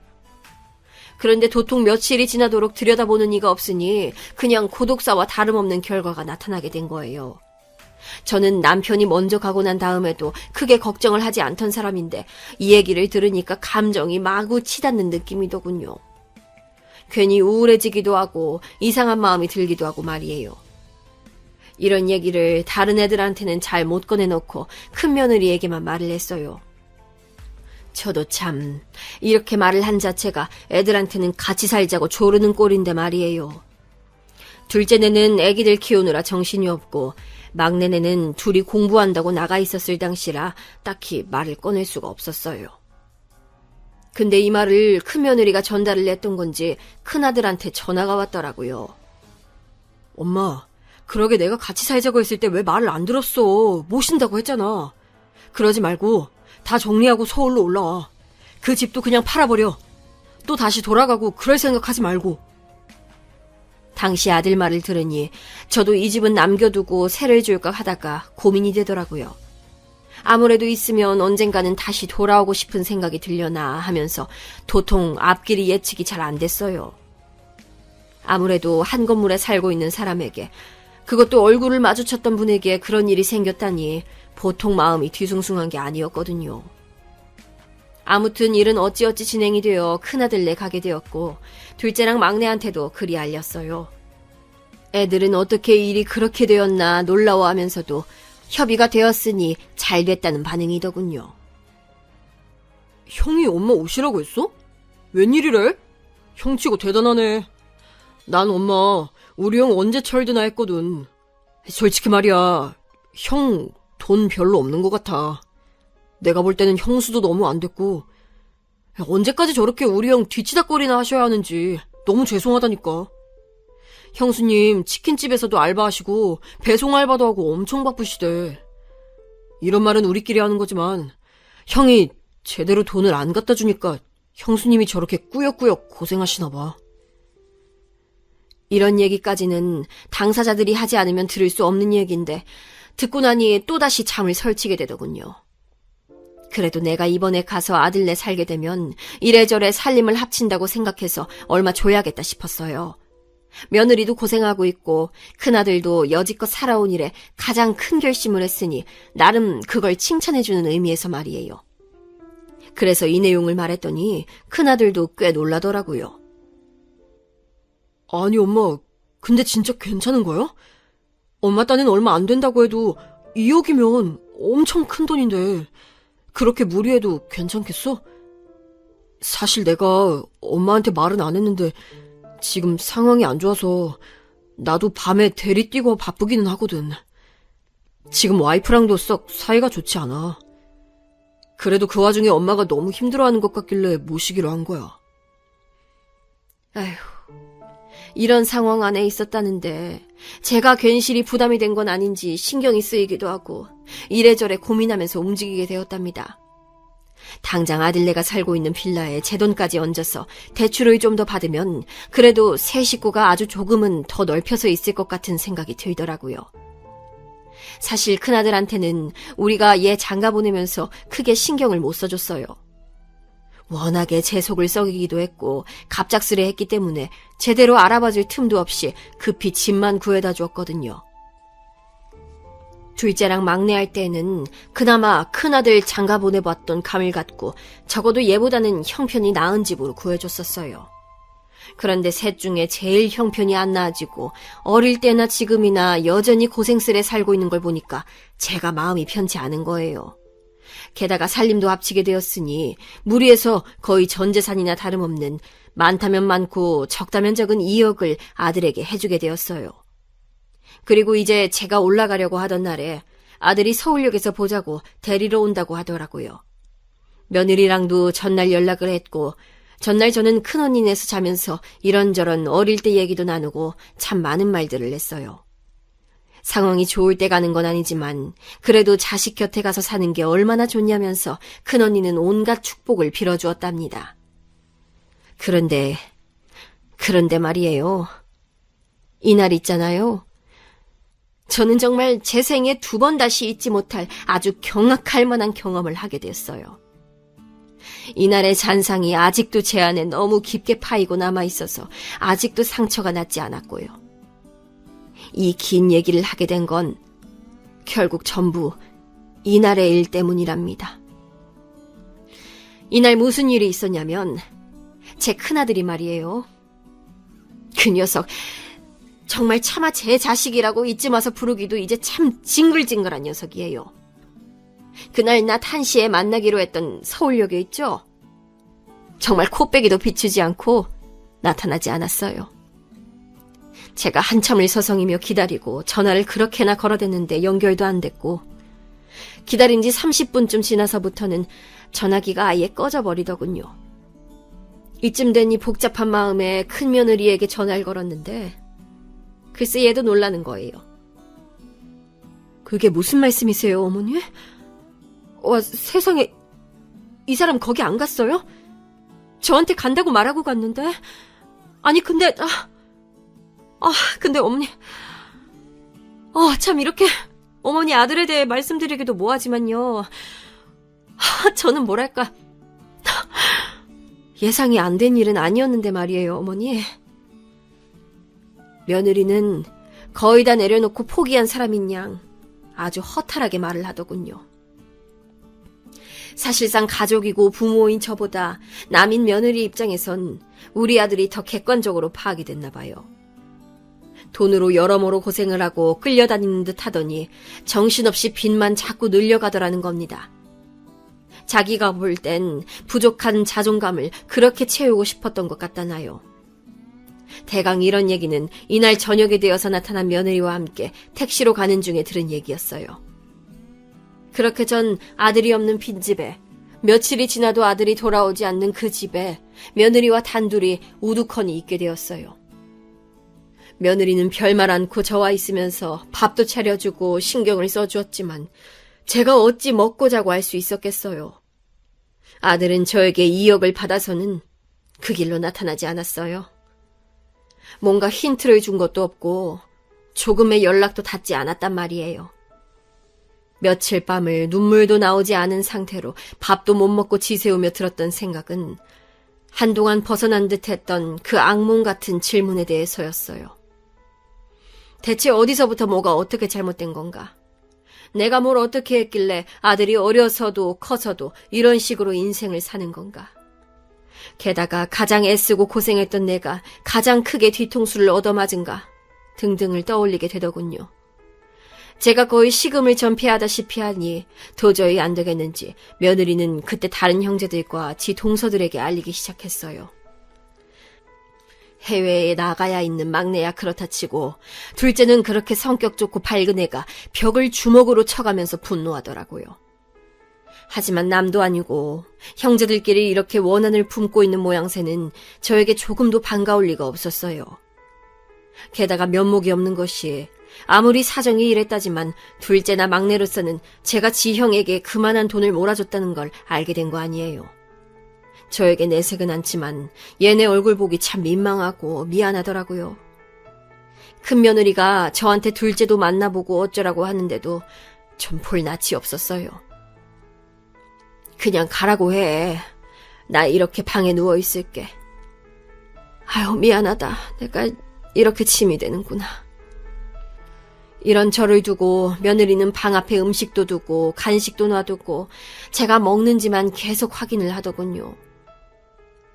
그런데 도통 며칠이 지나도록 들여다보는 이가 없으니 그냥 고독사와 다름없는 결과가 나타나게 된 거예요. 저는 남편이 먼저 가고 난 다음에도 크게 걱정을 하지 않던 사람인데 이 얘기를 들으니까 감정이 마구 치닫는 느낌이더군요. 괜히 우울해지기도 하고 이상한 마음이 들기도 하고 말이에요. 이런 얘기를 다른 애들한테는 잘 못 꺼내놓고 큰며느리에게만 말을 했어요. 저도 참 이렇게 말을 한 자체가 애들한테는 같이 살자고 조르는 꼴인데 말이에요. 둘째네는 애기들 키우느라 정신이 없고 막내네는 둘이 공부한다고 나가 있었을 당시라 딱히 말을 꺼낼 수가 없었어요. 근데 이 말을 큰며느리가 전달을 했던 건지 큰아들한테 전화가 왔더라고요. 엄마, 그러게 내가 같이 살자고 했을 때 왜 말을 안 들었어. 모신다고 했잖아. 그러지 말고 다 정리하고 서울로 올라와. 그 집도 그냥 팔아버려. 또 다시 돌아가고 그럴 생각하지 말고. 당시 아들 말을 들으니 저도 이 집은 남겨두고 새를 줄까 하다가 고민이 되더라고요. 아무래도 있으면 언젠가는 다시 돌아오고 싶은 생각이 들려나 하면서 도통 앞길이 예측이 잘 안 됐어요. 아무래도 한 건물에 살고 있는 사람에게, 그것도 얼굴을 마주쳤던 분에게 그런 일이 생겼다니 보통 마음이 뒤숭숭한 게 아니었거든요. 아무튼 일은 어찌어찌 진행이 되어 큰아들네 가게 되었고 둘째랑 막내한테도 그리 알렸어요. 애들은 어떻게 일이 그렇게 되었나 놀라워하면서도 협의가 되었으니 잘 됐다는 반응이더군요. 형이 엄마 오시라고 했어? 웬일이래? 형치고 대단하네. 난 엄마 우리 형 언제 철드나 했거든. 솔직히 말이야, 형 돈 별로 없는 것 같아. 내가 볼 때는 형수도 너무 안 됐고, 언제까지 저렇게 우리 형 뒤치다꺼리나 하셔야 하는지 너무 죄송하다니까. 형수님 치킨집에서도 알바하시고 배송 알바도 하고 엄청 바쁘시대. 이런 말은 우리끼리 하는 거지만 형이 제대로 돈을 안 갖다 주니까 형수님이 저렇게 꾸역꾸역 고생하시나 봐. 이런 얘기까지는 당사자들이 하지 않으면 들을 수 없는 얘기인데 듣고 나니 또다시 잠을 설치게 되더군요. 그래도 내가 이번에 가서 아들네 살게 되면 이래저래 살림을 합친다고 생각해서 얼마 줘야겠다 싶었어요. 며느리도 고생하고 있고 큰아들도 여지껏 살아온 일에 가장 큰 결심을 했으니 나름 그걸 칭찬해주는 의미에서 말이에요. 그래서 이 내용을 말했더니 큰아들도 꽤 놀라더라고요. 아니 엄마, 근데 진짜 괜찮은 거야? 엄마 딴엔 얼마 안 된다고 해도 2억이면 엄청 큰 돈인데 그렇게 무리해도 괜찮겠어? 사실 내가 엄마한테 말은 안 했는데 지금 상황이 안 좋아서 나도 밤에 대리 뛰고 바쁘기는 하거든. 지금 와이프랑도 썩 사이가 좋지 않아. 그래도 그 와중에 엄마가 너무 힘들어하는 것 같길래 모시기로 한 거야. 아휴, 이런 상황 안에 있었다는데 제가 괜시리 부담이 된 건 아닌지 신경이 쓰이기도 하고 이래저래 고민하면서 움직이게 되었답니다. 당장 아들네가 살고 있는 빌라에 제 돈까지 얹어서 대출을 좀 더 받으면 그래도 세 식구가 아주 조금은 더 넓혀서 있을 것 같은 생각이 들더라고요. 사실 큰아들한테는 우리가 얘 장가 보내면서 크게 신경을 못 써줬어요. 워낙에 제 속을 썩이기도 했고 갑작스레 했기 때문에 제대로 알아봐줄 틈도 없이 급히 집만 구해다 주었거든요. 둘째랑 막내 할 때에는 그나마 큰아들 장가 보내봤던 감을 갖고 적어도 얘보다는 형편이 나은 집으로 구해줬었어요. 그런데 셋 중에 제일 형편이 안 나아지고 어릴 때나 지금이나 여전히 고생스레 살고 있는 걸 보니까 제가 마음이 편치 않은 거예요. 게다가 살림도 합치게 되었으니 무리해서 거의 전 재산이나 다름없는 많다면 많고 적다면 적은 2억을 아들에게 해주게 되었어요. 그리고 이제 제가 올라가려고 하던 날에 아들이 서울역에서 보자고 데리러 온다고 하더라고요. 며느리랑도 전날 연락을 했고 전날 저는 큰언니네서 자면서 이런저런 어릴 때 얘기도 나누고 참 많은 말들을 했어요. 상황이 좋을 때 가는 건 아니지만 그래도 자식 곁에 가서 사는 게 얼마나 좋냐면서 큰언니는 온갖 축복을 빌어주었답니다. 그런데 말이에요. 이날 있잖아요. 저는 정말 제 생에 2번 다시 잊지 못할 아주 경악할 만한 경험을 하게 됐어요. 이날의 잔상이 아직도 제 안에 너무 깊게 파이고 남아있어서 아직도 상처가 낫지 않았고요. 이 긴 얘기를 하게 된 건 결국 전부 이날의 일 때문이랍니다. 이날 무슨 일이 있었냐면 제 큰아들이 말이에요. 그 녀석 정말 차마 제 자식이라고 이쯤 와서 부르기도 이제 참 징글징글한 녀석이에요. 그날 낮 1시에 만나기로 했던 서울역에 있죠? 정말 코빼기도 비추지 않고 나타나지 않았어요. 제가 한참을 서성이며 기다리고 전화를 그렇게나 걸어댔는데 연결도 안 됐고 기다린 지 30분쯤 지나서부터는 전화기가 아예 꺼져버리더군요. 이쯤 되니 복잡한 마음에 큰며느리에게 전화를 걸었는데 글쎄 얘도 놀라는 거예요. 그게 무슨 말씀이세요, 어머니? 와, 세상에 이 사람 거기 안 갔어요? 저한테 간다고 말하고 갔는데. 아니, 근데, 근데 어머니. 참 이렇게 어머니 아들에 대해 말씀드리기도 뭐하지만요. 저는 뭐랄까. 예상이 안 된 일은 아니었는데 말이에요, 어머니. 며느리는 거의 다 내려놓고 포기한 사람인 양 아주 허탈하게 말을 하더군요. 사실상 가족이고 부모인 저보다 남인 며느리 입장에선 우리 아들이 더 객관적으로 파악이 됐나 봐요. 돈으로 여러모로 고생을 하고 끌려다니는 듯 하더니 정신없이 빚만 자꾸 늘려가더라는 겁니다. 자기가 볼 땐 부족한 자존감을 그렇게 채우고 싶었던 것 같다나요. 대강 이런 얘기는 이날 저녁이 되어서 나타난 며느리와 함께 택시로 가는 중에 들은 얘기였어요. 그렇게 전 아들이 없는 빈집에, 며칠이 지나도 아들이 돌아오지 않는 그 집에 며느리와 단둘이 우두커니 있게 되었어요. 며느리는 별말 않고 저와 있으면서 밥도 차려주고 신경을 써주었지만 제가 어찌 먹고 자고 할 수 있었겠어요. 아들은 저에게 2억을 받아서는 그 길로 나타나지 않았어요. 뭔가 힌트를 준 것도 없고 조금의 연락도 닿지 않았단 말이에요. 며칠 밤을 눈물도 나오지 않은 상태로 밥도 못 먹고 지새우며 들었던 생각은 한동안 벗어난 듯 했던 그 악몽 같은 질문에 대해서였어요. 대체 어디서부터 뭐가 어떻게 잘못된 건가? 내가 뭘 어떻게 했길래 아들이 어려서도 커서도 이런 식으로 인생을 사는 건가? 게다가 가장 애쓰고 고생했던 내가 가장 크게 뒤통수를 얻어맞은가? 등등을 떠올리게 되더군요. 제가 거의 식음을 전폐하다시피 하니 도저히 안 되겠는지 며느리는 그때 다른 형제들과 지 동서들에게 알리기 시작했어요. 해외에 나가야 있는 막내야 그렇다 치고 둘째는 그렇게 성격 좋고 밝은 애가 벽을 주먹으로 쳐가면서 분노하더라고요. 하지만 남도 아니고 형제들끼리 이렇게 원한을 품고 있는 모양새는 저에게 조금도 반가울 리가 없었어요. 게다가 면목이 없는 것이 아무리 사정이 이랬다지만 둘째나 막내로서는 제가 지형에게 그만한 돈을 몰아줬다는 걸 알게 된 거 아니에요. 저에게 내색은 않지만 얘네 얼굴 보기 참 민망하고 미안하더라고요. 큰 며느리가 저한테 둘째도 만나보고 어쩌라고 하는데도 좀 볼 낯이 없었어요. 그냥 가라고 해. 나 이렇게 방에 누워있을게. 아유, 미안하다. 내가 이렇게 침이 되는구나. 이런 저를 두고 며느리는 방 앞에 음식도 두고 간식도 놔두고 제가 먹는지만 계속 확인을 하더군요.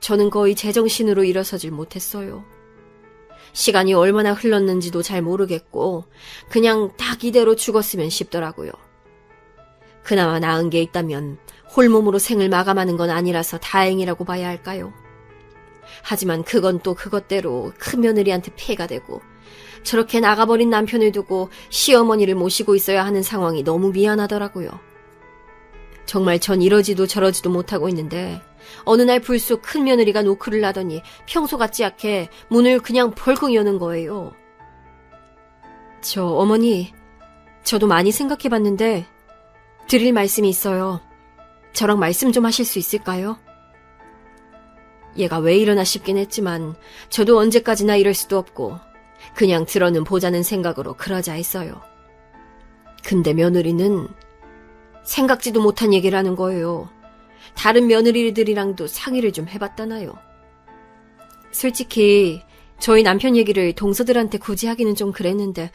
저는 거의 제정신으로 일어서질 못했어요. 시간이 얼마나 흘렀는지도 잘 모르겠고 그냥 딱 이대로 죽었으면 싶더라고요. 그나마 나은 게 있다면 홀몸으로 생을 마감하는 건 아니라서 다행이라고 봐야 할까요? 하지만 그건 또 그것대로 큰 며느리한테 피해가 되고 저렇게 나가버린 남편을 두고 시어머니를 모시고 있어야 하는 상황이 너무 미안하더라고요. 정말 전 이러지도 저러지도 못하고 있는데 어느 날 불쑥 큰 며느리가 노크를 하더니 평소 같지 않게 문을 그냥 벌컥 여는 거예요. 저 어머니, 저도 많이 생각해봤는데 드릴 말씀이 있어요. 저랑 말씀 좀 하실 수 있을까요? 얘가 왜 이러나 싶긴 했지만 저도 언제까지나 이럴 수도 없고 그냥 들어는 보자는 생각으로 그러자 했어요. 근데 며느리는 생각지도 못한 얘기를 하는 거예요. 다른 며느리들이랑도 상의를 좀 해봤다나요. 솔직히 저희 남편 얘기를 동서들한테 굳이 하기는 좀 그랬는데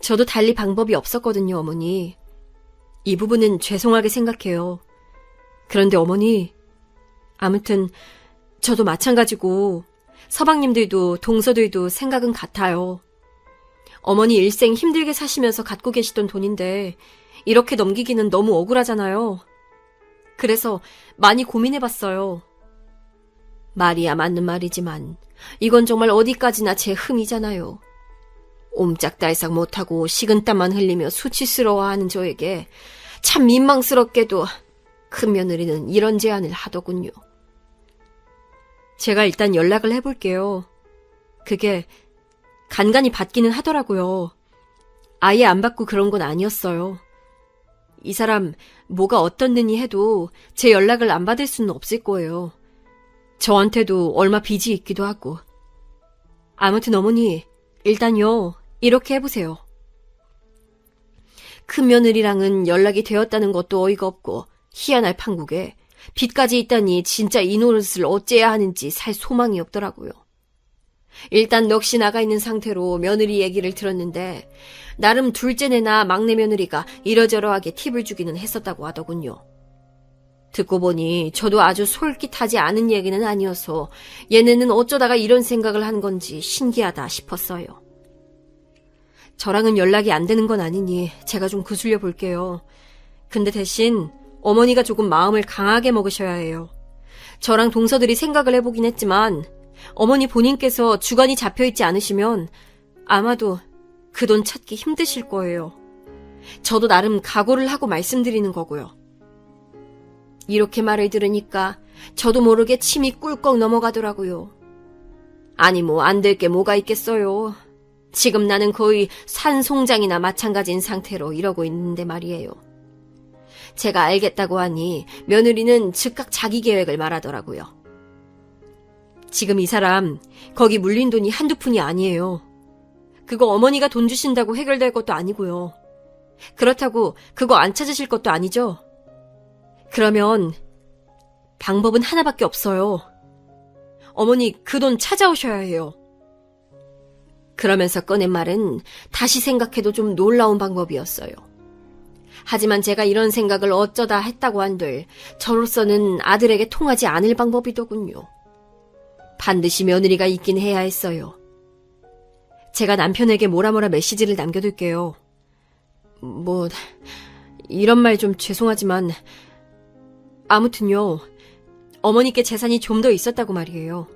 저도 달리 방법이 없었거든요, 어머니. 이 부분은 죄송하게 생각해요. 그런데 어머니, 아무튼 저도 마찬가지고 서방님들도 동서들도 생각은 같아요. 어머니 일생 힘들게 사시면서 갖고 계시던 돈인데 이렇게 넘기기는 너무 억울하잖아요. 그래서 많이 고민해봤어요. 말이야 맞는 말이지만 이건 정말 어디까지나 제 흠이잖아요. 옴짝달싹 못하고 식은땀만 흘리며 수치스러워하는 저에게 참 민망스럽게도 큰 며느리는 이런 제안을 하더군요. 제가 일단 연락을 해볼게요. 그게 간간히 받기는 하더라고요. 아예 안 받고 그런 건 아니었어요. 이 사람 뭐가 어떻느니 해도 제 연락을 안 받을 수는 없을 거예요. 저한테도 얼마 빚이 있기도 하고. 아무튼 어머니, 일단요, 이렇게 해보세요. 큰 며느리랑은 연락이 되었다는 것도 어이가 없고 희한할 판국에 빚까지 있다니 진짜 이 노릇을 어째야 하는지 살 소망이 없더라고요. 일단 넋이 나가 있는 상태로 며느리 얘기를 들었는데 나름 둘째네나 막내 며느리가 이러저러하게 팁을 주기는 했었다고 하더군요. 듣고 보니 저도 아주 솔깃하지 않은 얘기는 아니어서 얘네는 어쩌다가 이런 생각을 한 건지 신기하다 싶었어요. 저랑은 연락이 안 되는 건 아니니 제가 좀 구슬려 볼게요. 근데 대신 어머니가 조금 마음을 강하게 먹으셔야 해요. 저랑 동서들이 생각을 해보긴 했지만 어머니 본인께서 주관이 잡혀있지 않으시면 아마도 그 돈 찾기 힘드실 거예요. 저도 나름 각오를 하고 말씀드리는 거고요. 이렇게 말을 들으니까 저도 모르게 침이 꿀꺽 넘어가더라고요. 아니 뭐 안 될 게 뭐가 있겠어요. 지금 나는 거의 산송장이나 마찬가지인 상태로 이러고 있는데 말이에요. 제가 알겠다고 하니 며느리는 즉각 자기 계획을 말하더라고요. 지금 이 사람 거기 물린 돈이 한두 푼이 아니에요. 그거 어머니가 돈 주신다고 해결될 것도 아니고요. 그렇다고 그거 안 찾으실 것도 아니죠? 그러면 방법은 하나밖에 없어요. 어머니 그 돈 찾아오셔야 해요. 그러면서 꺼낸 말은 다시 생각해도 좀 놀라운 방법이었어요. 하지만 제가 이런 생각을 어쩌다 했다고 한들 저로서는 아들에게 통하지 않을 방법이더군요. 반드시 며느리가 있긴 해야 했어요. 제가 남편에게 뭐라 메시지를 남겨둘게요. 뭐 이런 말 좀 죄송하지만 아무튼요. 어머니께 재산이 좀 더 있었다고 말이에요.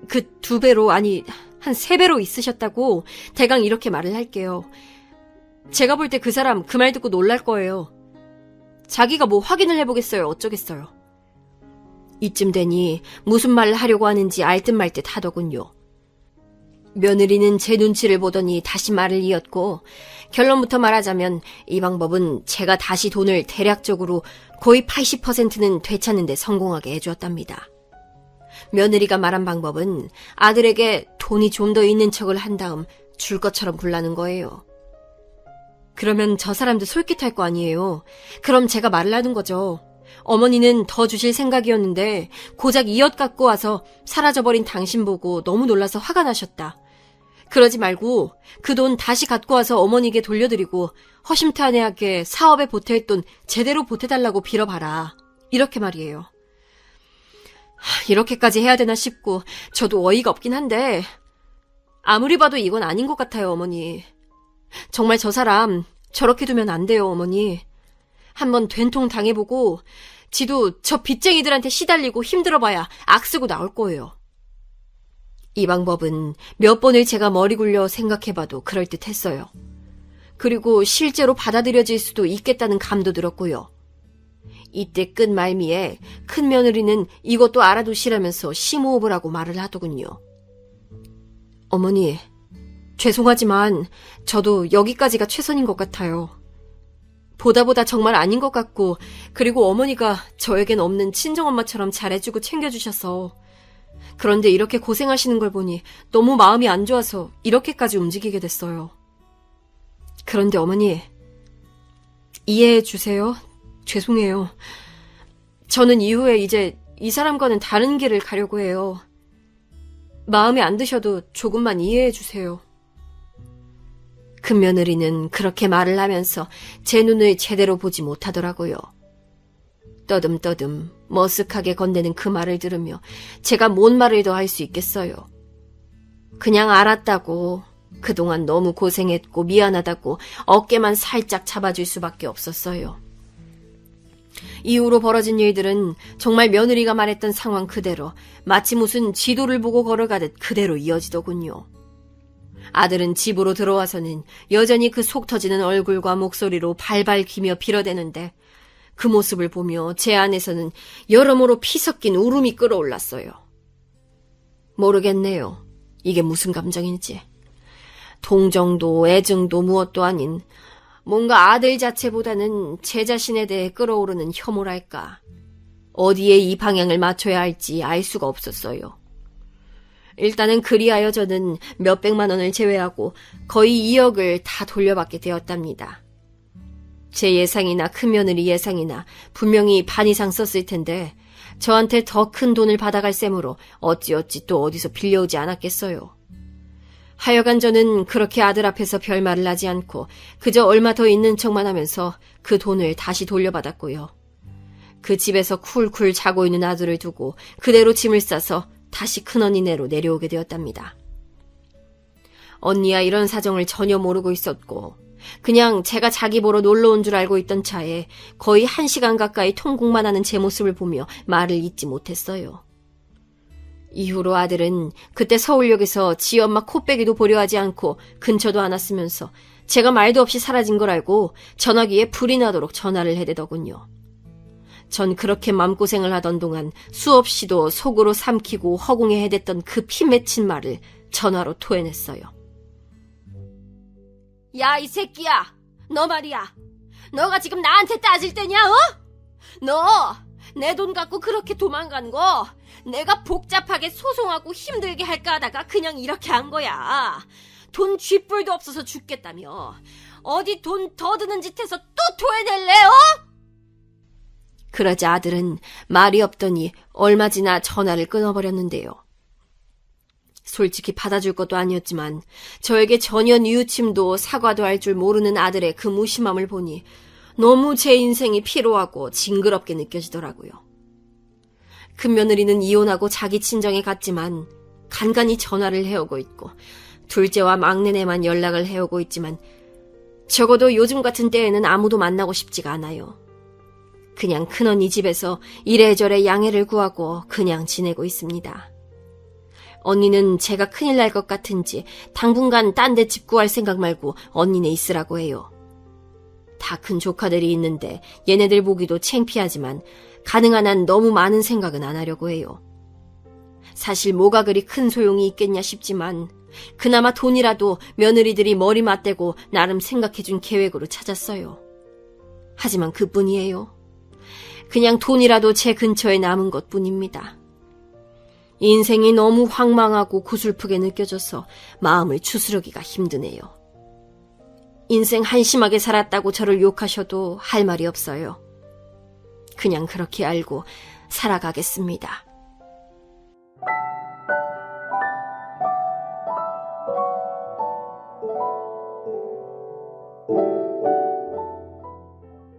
그 2배로 아니 한 3배로 있으셨다고 대강 이렇게 말을 할게요. 제가 볼 때 그 사람 그 말 듣고 놀랄 거예요. 자기가 뭐 확인을 해보겠어요. 어쩌겠어요. 이쯤 되니 무슨 말을 하려고 하는지 알듯 말듯 하더군요. 며느리는 제 눈치를 보더니 다시 말을 이었고 결론부터 말하자면 이 방법은 제가 다시 돈을 대략적으로 거의 80%는 되찾는 데 성공하게 해주었답니다. 며느리가 말한 방법은 아들에게 돈이 좀 더 있는 척을 한 다음 줄 것처럼 굴라는 거예요. 그러면 저 사람도 솔깃할 거 아니에요. 그럼 제가 말을 하는 거죠. 어머니는 더 주실 생각이었는데 고작 2억 갖고 와서 사라져버린 당신 보고 너무 놀라서 화가 나셨다. 그러지 말고 그 돈 다시 갖고 와서 어머니에게 돌려드리고 허심탄회하게 사업에 보탤 돈 제대로 보태달라고 빌어봐라. 이렇게 말이에요. 이렇게까지 해야 되나 싶고 저도 어이가 없긴 한데 아무리 봐도 이건 아닌 것 같아요, 어머니. 정말 저 사람 저렇게 두면 안 돼요, 어머니. 한번 된통 당해보고 지도 저 빚쟁이들한테 시달리고 힘들어봐야 악쓰고 나올 거예요. 이 방법은 몇 번을 제가 머리 굴려 생각해봐도 그럴듯했어요. 그리고 실제로 받아들여질 수도 있겠다는 감도 들었고요. 이때 끝 말미에 큰 며느리는 이것도 알아두시라면서 심호흡을 하고 말을 하더군요. 어머니, 죄송하지만 저도 여기까지가 최선인 것 같아요. 보다 정말 아닌 것 같고 그리고 어머니가 저에겐 없는 친정엄마처럼 잘해주고 챙겨주셔서 그런데 이렇게 고생하시는 걸 보니 너무 마음이 안 좋아서 이렇게까지 움직이게 됐어요. 그런데 어머니, 이해해 주세요. 죄송해요. 저는 이후에 이제 이 사람과는 다른 길을 가려고 해요. 마음에 안 드셔도 조금만 이해해 주세요. 큰 며느리는 그렇게 말을 하면서 제 눈을 제대로 보지 못하더라고요. 떠듬떠듬 머쓱하게 건네는 그 말을 들으며 제가 뭔 말을 더 할 수 있겠어요. 그냥 알았다고, 그동안 너무 고생했고 미안하다고 어깨만 살짝 잡아줄 수밖에 없었어요. 이후로 벌어진 일들은 정말 며느리가 말했던 상황 그대로 마치 무슨 지도를 보고 걸어가듯 그대로 이어지더군요. 아들은 집으로 들어와서는 여전히 그 속 터지는 얼굴과 목소리로 발발 기며 빌어대는데 그 모습을 보며 제 안에서는 여러모로 피 섞인 울음이 끓어올랐어요. 모르겠네요. 이게 무슨 감정인지. 동정도 애증도 무엇도 아닌 뭔가 아들 자체보다는 제 자신에 대해 끓어오르는 혐오랄까. 어디에 이 방향을 맞춰야 할지 알 수가 없었어요. 일단은 그리하여 저는 몇백만 원을 제외하고 거의 2억을 다 돌려받게 되었답니다. 제 예상이나 큰며느리 예상이나 분명히 반 이상 썼을 텐데 저한테 더 큰 돈을 받아갈 셈으로 어찌어찌 또 어디서 빌려오지 않았겠어요. 하여간 저는 그렇게 아들 앞에서 별말을 하지 않고 그저 얼마 더 있는 척만 하면서 그 돈을 다시 돌려받았고요. 그 집에서 쿨쿨 자고 있는 아들을 두고 그대로 짐을 싸서 다시 큰언니네로 내려오게 되었답니다. 언니야 이런 사정을 전혀 모르고 있었고 그냥 제가 자기 보러 놀러 온 줄 알고 있던 차에 거의 1시간 가까이 통곡만 하는 제 모습을 보며 말을 잇지 못했어요. 이후로 아들은 그때 서울역에서 지 엄마 코빼기도 보려 하지 않고 근처도 안 왔으면서 제가 말도 없이 사라진 걸 알고 전화기에 불이 나도록 전화를 해대더군요. 전 그렇게 맘고생을 하던 동안 수없이도 속으로 삼키고 허공에 해댔던 그 피 맺힌 말을 전화로 토해냈어요. 야, 이 새끼야! 너 말이야! 너가 지금 나한테 따질 때냐, 어? 너! 내 돈 갖고 그렇게 도망간 거 내가 복잡하게 소송하고 힘들게 할까 하다가 그냥 이렇게 한 거야. 돈 쥐뿔도 없어서 죽겠다며. 어디 돈 더 드는 짓 해서 또 토해낼래, 어? 그러자 아들은 말이 없더니 얼마 지나 전화를 끊어버렸는데요. 솔직히 받아줄 것도 아니었지만 저에게 전혀 뉘우침도 사과도 할 줄 모르는 아들의 그 무심함을 보니 너무 제 인생이 피로하고 징그럽게 느껴지더라고요. 큰며느리는 이혼하고 자기 친정에 갔지만 간간히 전화를 해오고 있고 둘째와 막내네만 연락을 해오고 있지만 적어도 요즘 같은 때에는 아무도 만나고 싶지가 않아요. 그냥 큰언니 집에서 이래저래 양해를 구하고 그냥 지내고 있습니다. 언니는 제가 큰일 날 것 같은지 당분간 딴 데 집 구할 생각 말고 언니네 있으라고 해요. 다 큰 조카들이 있는데 얘네들 보기도 창피하지만 가능한 한 너무 많은 생각은 안 하려고 해요. 사실 뭐가 그리 큰 소용이 있겠냐 싶지만 그나마 돈이라도 며느리들이 머리 맞대고 나름 생각해준 계획으로 찾았어요. 하지만 그뿐이에요. 그냥 돈이라도 제 근처에 남은 것뿐입니다. 인생이 너무 황망하고 구슬프게 느껴져서 마음을 추스르기가 힘드네요. 인생 한심하게 살았다고 저를 욕하셔도 할 말이 없어요. 그냥 그렇게 알고 살아가겠습니다.